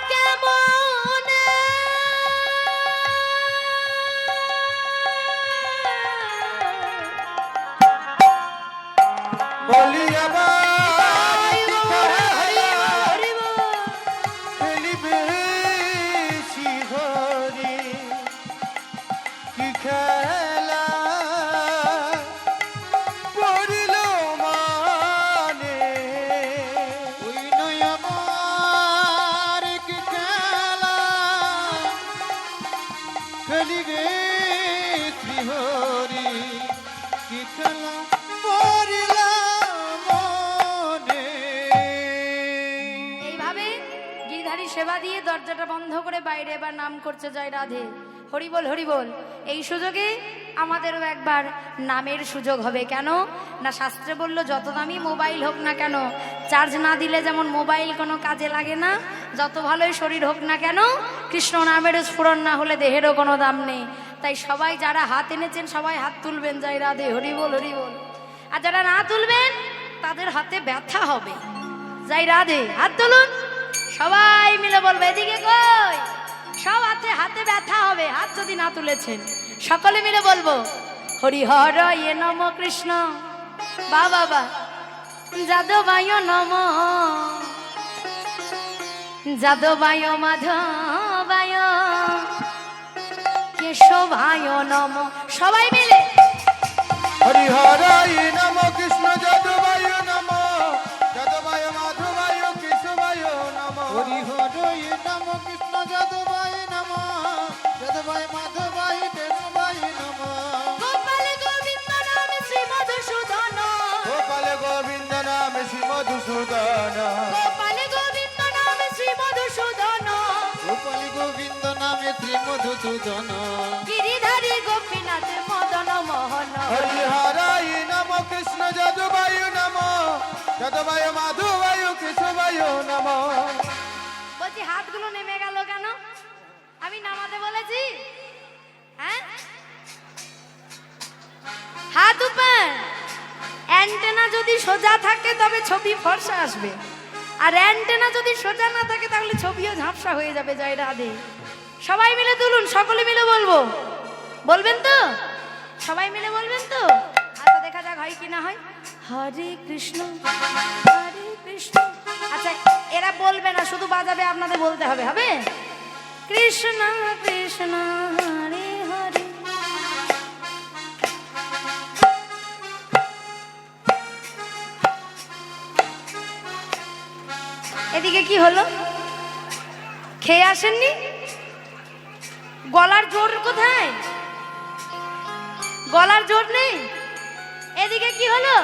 কেমনে বলি আবার হরিব খেলিবে শ্রীহরি কি খেলা পড়িল মানে ওই নয় আমার কি খেলা খেলিবে শ্রীহরি কি খেলা পড়িল মনে এইভাবে গিরিধারী সেবা দিয়ে দরজাটা বন্ধ করে বাইরে এবার নাম করছে জয় রাধে হরিবল হরিবল। এই সুযোগে আমাদেরও একবার নামের সুযোগ হবে। কেন না, শাস্ত্রে বলল যত দামি মোবাইল হোক না কেন, চার্জ না দিলে যেমন মোবাইল কোনো কাজে লাগে না, যত ভালোই শরীর হোক না কেন, কৃষ্ণ নামের স্ফুরণ না হলে দেহেরও কোনো দাম নেই। তাই সবাই যারা হাত এনেছেন সবাই হাত তুলবেন, জয় রাধে হরিবল হরিবল। আর যারা না তুলবেন তাদের হাতে ব্যথা হবে। জয় রাধে, হাত তুলুন সবাই মিলে বলবে এদিকে কই, সব হাতে হাতে ব্যথা হবে হাত যদি না তুলেছেন। সকলে মিলে বলবো হরিহর এ নম কৃষ্ণ বাবা যাদবায় নম যাদবায় মাধবায় কেশবায় নম। সবাই মিলে হরিহরায় নম কৃষ্ণ যাদবায় নম যাদবায় মাধবায় কেশবায় নম হরিহরায় নম কৃষ্ণ যাদবায় নম যাদবায় মাধবায় কেশবায় নম গোপাল গোবিন্দ নামে শ্রী মধুসূদন গোপাল গোবিন্দ নাম শ্রী মধুসূদন গোপাল গোবিন্দ নামে শ্রী মধুসূদন গোপাল গোবিন্দ নামে শ্রী মধুসূদন গিরিধারী গোপীনাথ মদন মোহন। হরিহরায় নম কৃষ্ণ যাদবায় নম যাদবায় মাধবায় কেশবায় নম। বলছি হাতগুলো নেমে গেল কেন? আমি নামাতে বলেছি? হ্যাঁ, হাত উপর। অ্যান্টেনা যদি সোজা থাকে তবে ছবি ফর্সা আসবে, আর অ্যান্টেনা যদি সোজা না থাকে তাহলে ছবিও ঝাপসা হয়ে যাবে। জয় রাধে। সবাই মিলে তুলুন, সকলে মিলে বলবো। বলবেন তো? সবাই মিলে বলবেন তো? আচ্ছা দেখা যাক হয় কি না হয়। হরে কৃষ্ণ হরে কৃষ্ণ। আচ্ছা এরা বলবে না, শুধু বাজাবে, আপনাদের বলতে হবে। হবে কৃষ্ণ কৃষ্ণ হরে হরে। এদিকে কি হলো? খেয়ে আসেননি? গলার জোর কোথায়? গলার জোর নেই? এদিকে কি হলো?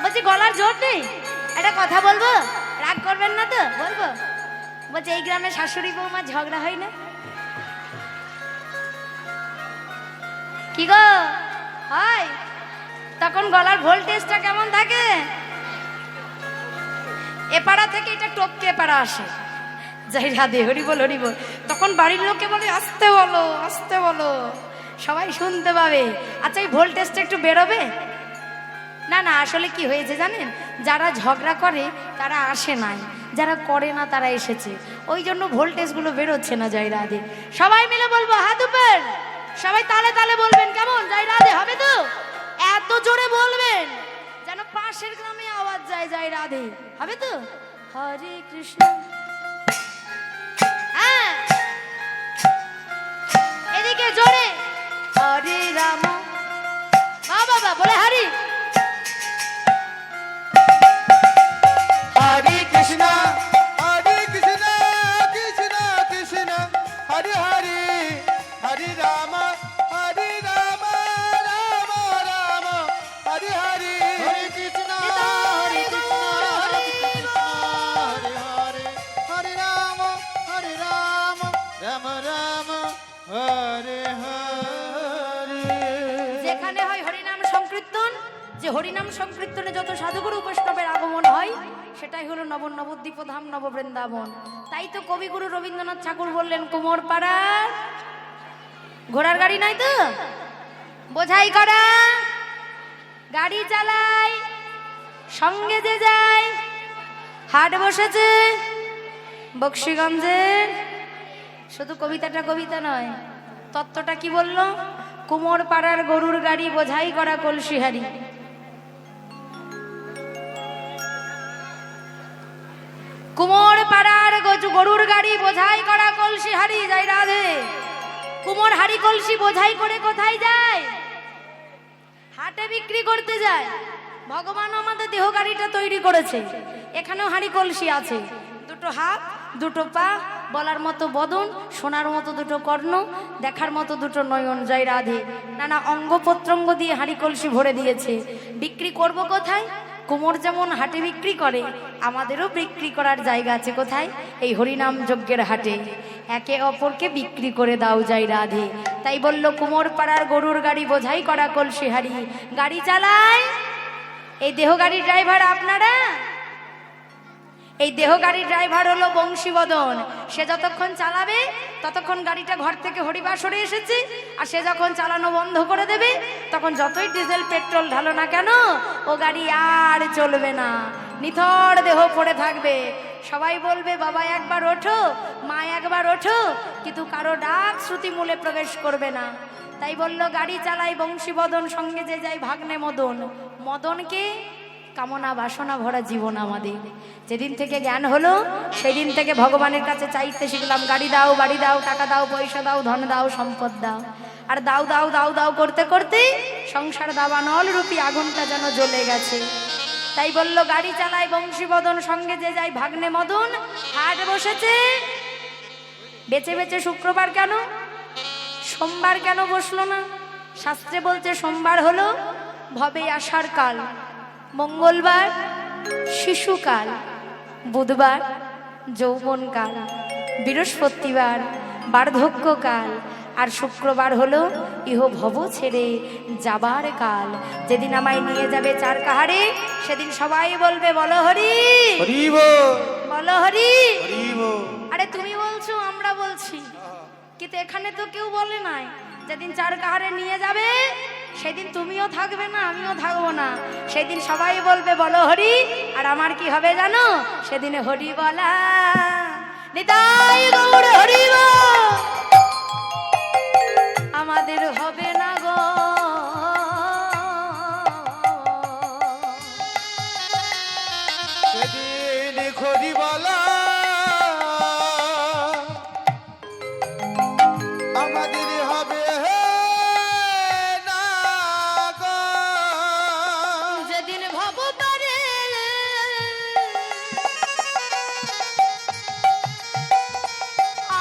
বলছি গলার জোর নেই। একটা কথা বলবো, রাগ করবেন না তো? বলবো। বলছি এই গ্রামে শাশুড়ি বৌমা ঝগড়া হয় না? কি গো হয়? তখন গলার ভোল্টেজটা কেমন থাকে? এপাড়া থেকে এটা টপকে এপাড়া আসে। যাই রাধে, হরি বল হরি বল। তখন বাড়ির লোকে বলে আস্তে বলো আস্তে বলো, সবাই শুনতে পাবে। আচ্ছা এই ভোল্টেজটা একটু বেরোবে না? না আসলে কি হয়েছে জানেন, যারা ঝগড়া করে তারা আসে নাই, যারা করে না তারা এসেছে, ওই জন্য ভোল্টেজগুলো বেরোচ্ছে না। জয় রাধে। সবাই মিলে বলবো হাত উপর, সবাই তালে তালে বলবেন, কেমন? জয় রাধে হবে তো? এত জোরে বলবেন যেন পাশের গ্রামে আওয়াজ যায়। জয় রাধে হবে তো? হরে কৃষ্ণ। হ্যাঁ এদিকে জোরে হরে রাম। বাবা বলে হরি। হরে কৃষ্ণ হরে কৃষ্ণ কৃষ্ণ কৃষ্ণ হরে হরে, হরে রাম রাম রাম হরে হরে। হরে কৃষ্ণ হরে কৃষ্ণ হরে কৃষ্ণ হরে হরে, হরে রাম রাম রাম হরে হরে। যেখানে হয় হরিনাম সংকীর্তন, যে হরিনাম সংকীর্তনে যত সাধুগুরু বৈষ্ণবের আগমন হয়, সেটাই হলো নব নবদ্বীপ ধাম নব বৃন্দাবন। তাই তো কবিগুরু রবীন্দ্রনাথ ঠাকুর বললেন, কুমোর পাড়ার ঘোড়ার গাড়ি নাই তো, বোঝাই করা গাড়ি চালাই, সঙ্গে যে যায় হাট বসেছে বক্সিগঞ্জের। শুধু কবিতাটা কবিতা নয়, তত্ত্বটা কি বললো? কুমোর পাড়ার গরুর গাড়ি, বোঝাই করা কলসিহারি। কুমোর পাড়ার গরুর গাড়ি, বোঝাই করা কলসিহারি। যাই রাধে। কুমোর হাড়ি কলসি বোঝাই করে কোথায় যায়? হাটে বিক্রি করতে যায়। ভগবান আমাদের দেহ গাড়িটা তৈরি করেছে, এখানেও হাড়ি কলসি আছে। দুটো হাত, দুটো পা, বলার মতো বদন, শোনার মতো দুটো কর্ণ, দেখার মতো দুটো নয়ন। জয় রাধে। নানা অঙ্গ প্রত্যঙ্গ দিয়ে হাঁড়ি কলসি ভরে দিয়েছে। বিক্রি করব কোথায়? কুমোর যেমন হাটে বিক্রি করে, আমাদেরও বিক্রি করার জায়গা আছে। কোথায়? এই হরিনাম যজ্ঞের হাটে। একে অপরকে বিক্রি করে দাও। জয় রাধে। তাই বলল কুমোর পাড়ার গরুর গাড়ি, বোঝাই করা কলসি হাড়ি। গাড়ি চালায় এই দেহ গাড়ির ড্রাইভার আপনারা। এই দেহ গাড়ির ড্রাইভার হলো বংশীবদন। সে যতক্ষণ চালাবে ততক্ষণ গাড়িটা ঘর থেকে হরিবাসরে এসেছে, আর সে যখন চালানো বন্ধ করে দেবে তখন যতই ডিজেল পেট্রোল ঢালো না কেন, ও গাড়ি আর চলবে না, নিথর দেহ পড়ে থাকবে। সবাই বলবে বাবা একবার ওঠো, মা একবার ওঠো, কিন্তু কারো ডাক শ্রুতি মূলে প্রবেশ করবে না। তাই বলল গাড়ি চালাই বংশীবদন, সঙ্গে যে যাই ভাগ্নে মদন। মদনকে কামনা বাসনা ভরা জীবন আমাদের। যেদিন থেকে জ্ঞান হলো সেদিন থেকে ভগবানের কাছে চাইতে শিখলাম, গাড়ি দাও, বাড়ি দাও, টাকা দাও, পয়সা দাও, ধন দাও, সম্পদ দাও। আর দাও দাও দাও দাও করতে করতে সংসার দাবানল রূপী আগুনটা যেন জ্বলে গেছে। তাই বলল গাড়ি চালায় বংশীবদন, সঙ্গে যে যাই ভাগ্নে মদন। হাট বসেছে বেচে বেচে। শুক্রবার কেন, সোমবার কেন বসলো না? শাস্ত্রে বলছে সোমবার হলো ভবে আসার কাল, মঙ্গলবার শিশুকাল, বুধবার যৌবনকাল, বৃহস্পতিবার বার্ধক্যকাল, আর শুক্রবার হলো ইহ ভব ছেড়ে যাবার কাল। যেদিন আমায় নিয়ে যাবে চার কাহারে, সেদিন সবাই বলবে বলো হরি, বলো হরি। আরে তুমি বলছো, আমরা বলছি, কিন্তু এখানে তো কেউ বলে নাই। যেদিন চার কাহারে নিয়ে যাবে সেদিন তুমিও থাকবে না, আমিও থাকবো না। সেদিন সবাই বলবে বলো হরি। আর আমার কি হবে জানো? সেদিনে হরি বলা নিতাই গৌর হরি বল আমাদের হবে না গো। সেদিন হরি বলা আমাদের হবে না গো। যেদিন ভব পারে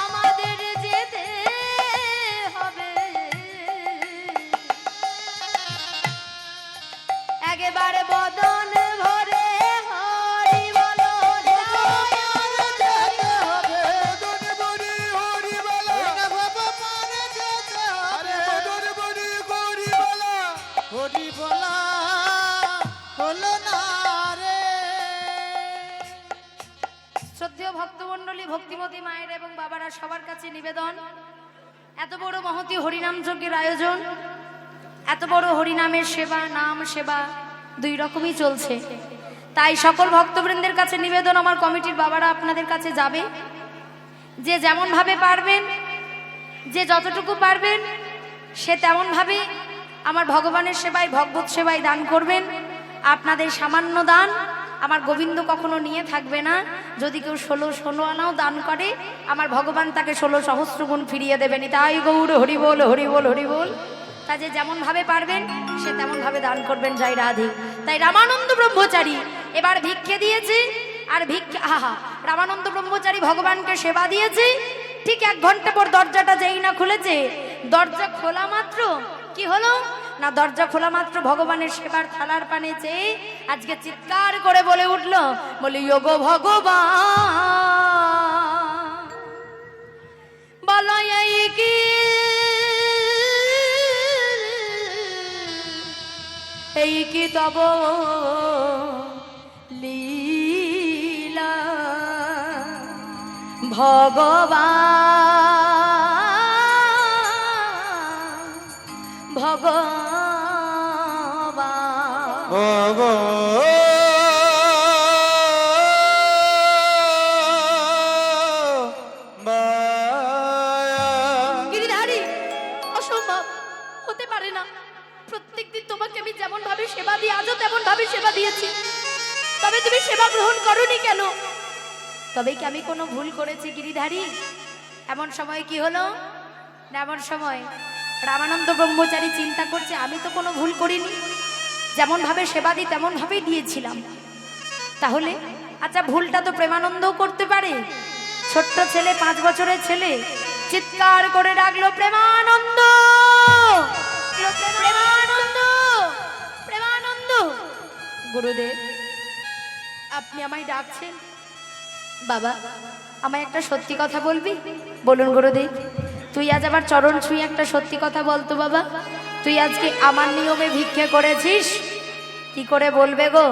আমাদের ভগবতী মায়ের এবং বাবারা সবার কাছে নিবেদন, এত বড় মহতী হরিনাম যজ্ঞের আয়োজন, এত বড় হরিনামের সেবা, নাম সেবা দুই রকমই চলছে। তাই সকল ভক্তবৃন্দের কাছে নিবেদন, আমার কমিটির বাবারা আপনাদের কাছে যাবে, যে যেমন ভাবে পারবেন, যে যতটুকু পারবেন সে তেমন ভাবে আমার ভগবানের সেবায়, ভগবত সেবায় দান করবেন। আপনাদের সামান্য দান আমার গোবিন্দ কখনো নিয়ে থাকবে না। যদি কেউ 16 আনাও দান করে, আমার ভগবান তাকে 16 সহস্র গুণ ফিরিয়ে দেবেন। তাই গৌর হরি বল, হরি বল, হরি বল। তা যে যেমন ভাবে পারবেন সে তেমন ভাবে দান করবেন। জয় রাধে। তাই রামানন্দ ব্রহ্মচারী এবার ভিক্ষে দিয়েছে, আর ভিক্ষা রামানন্দ ব্রহ্মচারী ভগবানকে সেবা দিয়েছে। ঠিক 1 ঘন্টা পর দরজাটা যেই না খুলেছে, দরজা খোলা মাত্র কি হলো না, দরজা খোলা মাত্র ভগবানের সেবার থালার পানে চেয়ে আজকে চিৎকার করে বলে উঠল, বলি যোগো ভগবান বলো এই কি, এই কি তব লীলা ভগবান, ভগবান গিরিধারী, অসম্ভব, হতে পারে না। প্রত্যেকদিন তোমাকে আমি যেমন ভাবে সেবা দিই, আজও তেমন ভাবে সেবা দিয়েছি, তবে তুমি সেবা গ্রহণ করনি কেন? তবে কি আমি কোনো ভুল করেছি গিরিধারী? এমন সময় কি হলো না, এমন সময় রামানন্দ ব্রহ্মচারী চিন্তা করছে, আমি তো কোনো ভুল করিনি, যেমন ভাবে সেবা দিই তেমন ভাবেই দিয়েছিলাম। তাহলে আচ্ছা, ভুলটা তো প্রেমানন্দও করতে পারে। ছোট্ট ছেলে, 5 বছরের ছেলে চিৎকার করে ডাকলো, প্রেমানন্দ, প্রেমানন্দ, প্রেমানন্দ। গুরুদেব, আপনি আমায় ডাকছেন? বাবা, আমায় একটা সত্যি কথা বলবি? বলুন গুরুদেব। তুই আজ আবার চরণ ছুঁয়ে একটা সত্যি কথা বলতো বাবা। তুই আজকে আমার নিয়মে ভিক্ষে করেছিস? কি করে বলবে গো?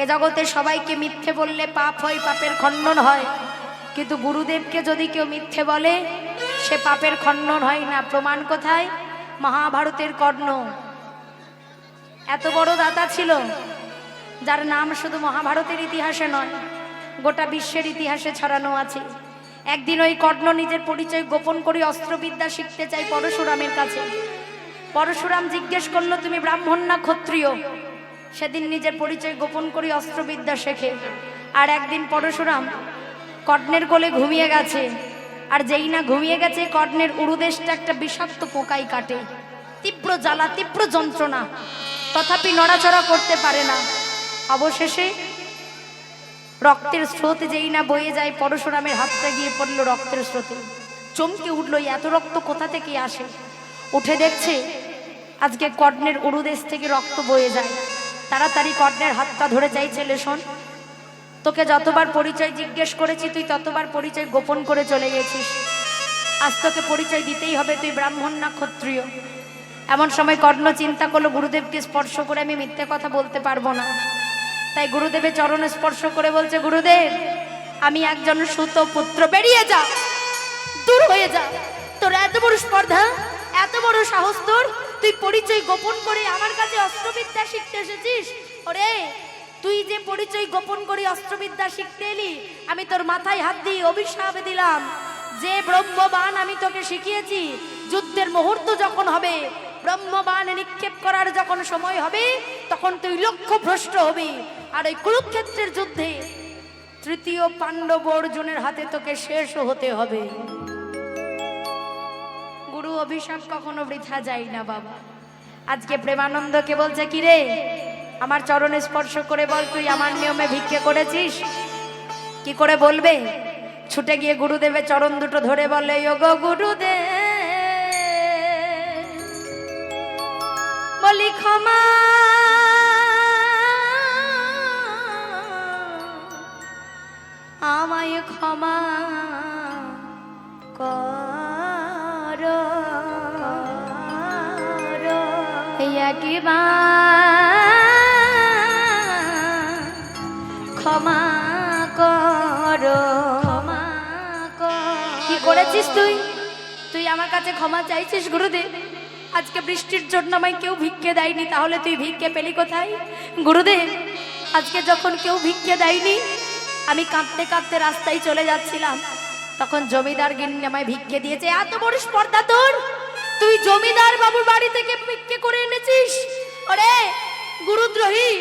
এ জগতে সবাইকে মিথ্যে বললে পাপ হয়, পাপের খণ্ডন হয়, কিন্তু গুরুদেবকে যদি কেউ মিথ্যে বলে সে পাপের খণ্ডন হয় না। প্রমাণ কোথায়? মহাভারতের কর্ণ এত বড় দাতা ছিল, যার নাম শুধু মহাভারতের ইতিহাসে নয়, গোটা বিশ্বের ইতিহাসে ছড়ানো আছে। একদিন ওই কর্ণ নিজের পরিচয় গোপন করে অস্ত্রবিদ্যা শিখতে চাই পরশুরামের কাছে। পরশুরাম জিজ্ঞেস করলো, তুমি ব্রাহ্মণ না ক্ষত্রিয়? সেদিন নিজের পরিচয় গোপন করে অস্ত্রবিদ্যা শেখে। আর একদিন পরশুরাম কর্ণের কোলে ঘুমিয়ে গেছে, আর যেই না ঘুমিয়ে গেছে, কর্ণের উরুদেশটা একটা বিষাক্ত পোকাই কাটে। তীব্র জ্বালা, তীব্র যন্ত্রণা, তথাপি নড়াচড়া করতে পারে না। অবশেষে রক্তের স্রোত যেই না বয়ে যায়, পরশুরামের হাতটা গিয়ে পড়লো রক্তের স্রোতে। চমকে উঠলো, এত রক্ত কোথা থেকে আসে? উঠে দেখছে আজকে কর্ণের উরুদেশ থেকে রক্ত বয়ে যায়। তাড়াতাড়ি কর্ণের হাতটা ধরে চাই, ছেলে শোন, তোকে যতবার পরিচয় জিজ্ঞেস করেছি তুই ততবার পরিচয় গোপন করে চলে গেছিস। আজ তোকে পরিচয় দিতেই হবে, তুই ব্রাহ্মণ না ক্ষত্রিয়। এমন সময় কর্ণ চিন্তা করলো, গুরুদেবকে স্পর্শ করে আমি মিথ্যে কথা বলতে পারবো না। তাই গুরুদেবের চরণে স্পর্শ করে বলছে, গুরুদেব, আমি একজন সুত পুত্র, বেরিয়ে যা, দূর হয়ে যা। তোর এত বড় স্পর্ধা, এত বড় সাহস তোর, তুই পরিচয় গোপন করে আমার কাছে অস্ত্রবিদ্যা শিখতে এসেছিস? ওরে, তুই যে পরিচয় গোপন করে অস্ত্রবিদ্যা শিখতে এলি, আমি তোর মাথায় হাত দিয়ে অভিশাপ দিলাম, যে ব্রহ্মবাণ আমি তোকে শিখিয়েছি, যুদ্ধের মুহূর্ত যখন হবে, ব্রহ্মবাণ নিক্ষেপ করার যখন সময় হবে, তখন তুই লক্ষ্য ভ্রষ্ট হবি। আর ওই কুরুক্ষেত্রের যুদ্ধে 3য় পাণ্ডব অর্জুনের হাতে তোকে শেষ হতে হবে। গুরু অভিশাপ কখনো বৃথা যায় না বাবা। আজকে প্রেমানন্দকে বলছে, কি রে, আমার চরণে স্পর্শ করে বল, তুই আমার নিয়মে ভিক্ষে করেছিস? কি করে বলবে? ছুটে গিয়ে গুরুদেবের চরণ দুটো ধরে বলে, ওগো গুরুদেব, বলি ক্ষমা, আমায় ক্ষমা কর, একবার ক্ষমা কর, ক্ষমা করেছিস তুই? তুই আমার কাছে ক্ষমা চাইছিস গুরুদেব? আজকে বৃষ্টির জন্য আমায় কেউ ভিক্ষে দেয়নি, তাহলে তুই ভিক্ষে পেলি কোথায়? গুরুদেব, আজকে যখন কেউ ভিক্ষে দেয়নি, আমি কাঁদতে কাঁদতে রাস্তায় চলে যাচ্ছিলাম, তখন জমিদার গিন্নি আমায় ভিক্ষে দিয়েছে। এত বড় স্পর্ধা তোর! তুই জমিদার বাবুর বাড়ি থেকে ভিক্ষে করে এনেছিস? ওরে গুরুদ্রোহী,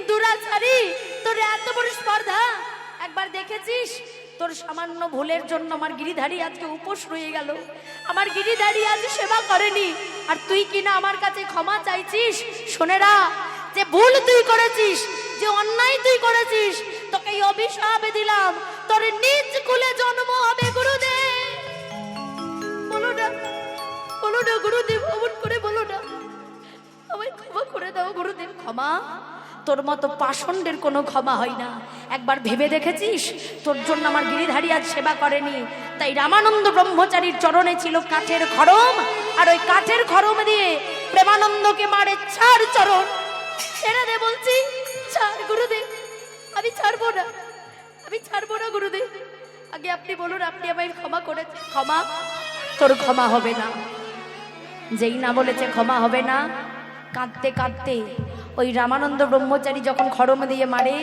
দুরাচারী, তোর এত বড় স্পর্ধা! একবার দেখেছিস তোর সামান্য ভুলের জন্য আমার গিরিধারী আজকে উপোস রয়ে গেল, আমার গিরিধারী আজ সেবা করেনি, আর তুই কিনা আমার কাছে ক্ষমা চাইছিস? শোনেরা, যে ভুল তুই করেছিস, যে অন্যায় তুই করেছিস, তোকে এই অভিশাপ দিলাম, তোর নিজ কুলে জন্ম হবে। গুরুদেব বলো না, বলো না গুরুদেব, অমন করে বলো না, আমায় ক্ষমা করে দাও গুরুদেব। ক্ষমা? তোর মতো পাষণ্ডের কোনো ক্ষমা হয় না। একবার ভেবে দেখেছিস তোর জন্য আমার গিরিধারী আজ সেবা করেনি, তাই রামানন্দ ব্রহ্মচারীর চরণে ছিল কাঠের খড়ম, আর ওই কাঠের খড়ম দিয়ে প্রেমানন্দকে মারে ছাড় চরণ। ছেড়ে দে বলছি, ছাড় গুরুদেব, আমি ছাড়বো না, আমি ছাড়বো না গুরুদেব। আগে আপনি বলুন, আপনি আমায় ক্ষমা করেছেন? ক্ষমা? তোর ক্ষমা হবে না। যেই না বলেছে ক্ষমা হবে না, কাঁদতে কাঁদতে ওই রামানন্দ ব্রহ্মচারী যখন খড়ম দিয়ে মারে,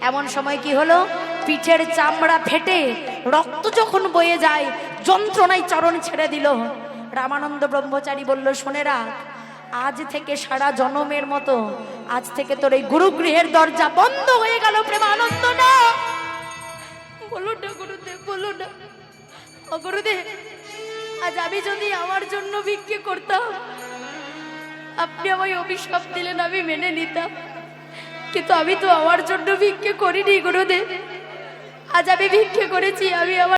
এমন সময় কি হলো, পিঠের চামড়া ফেটে রক্ত যখন বয়ে যায়, যন্ত্রণায় চরণ ছেড়ে দিল। রামানন্দ ব্রহ্মচারী বলল, শোনে রাখ, আজ থেকে সারা জনমের মতো আজ থেকে তোর এই গুরুগৃহের দরজা বন্ধ হয়ে গেল। প্রেমানন্দ না, বলো না গুরুদেব, বলো না। ও গুরুদেব, আজ আমি যদি আমার জন্য ভিক্ষে করতাম, আপনি আমায় অভিশাপ দিলেন, আমি মেনে নিতাম, কিন্তু আমি তো আমার জন্য ভিক্ষে করিনি গুরুদেব। আজ আমি ভিক্ষে করেছি, আমি আমার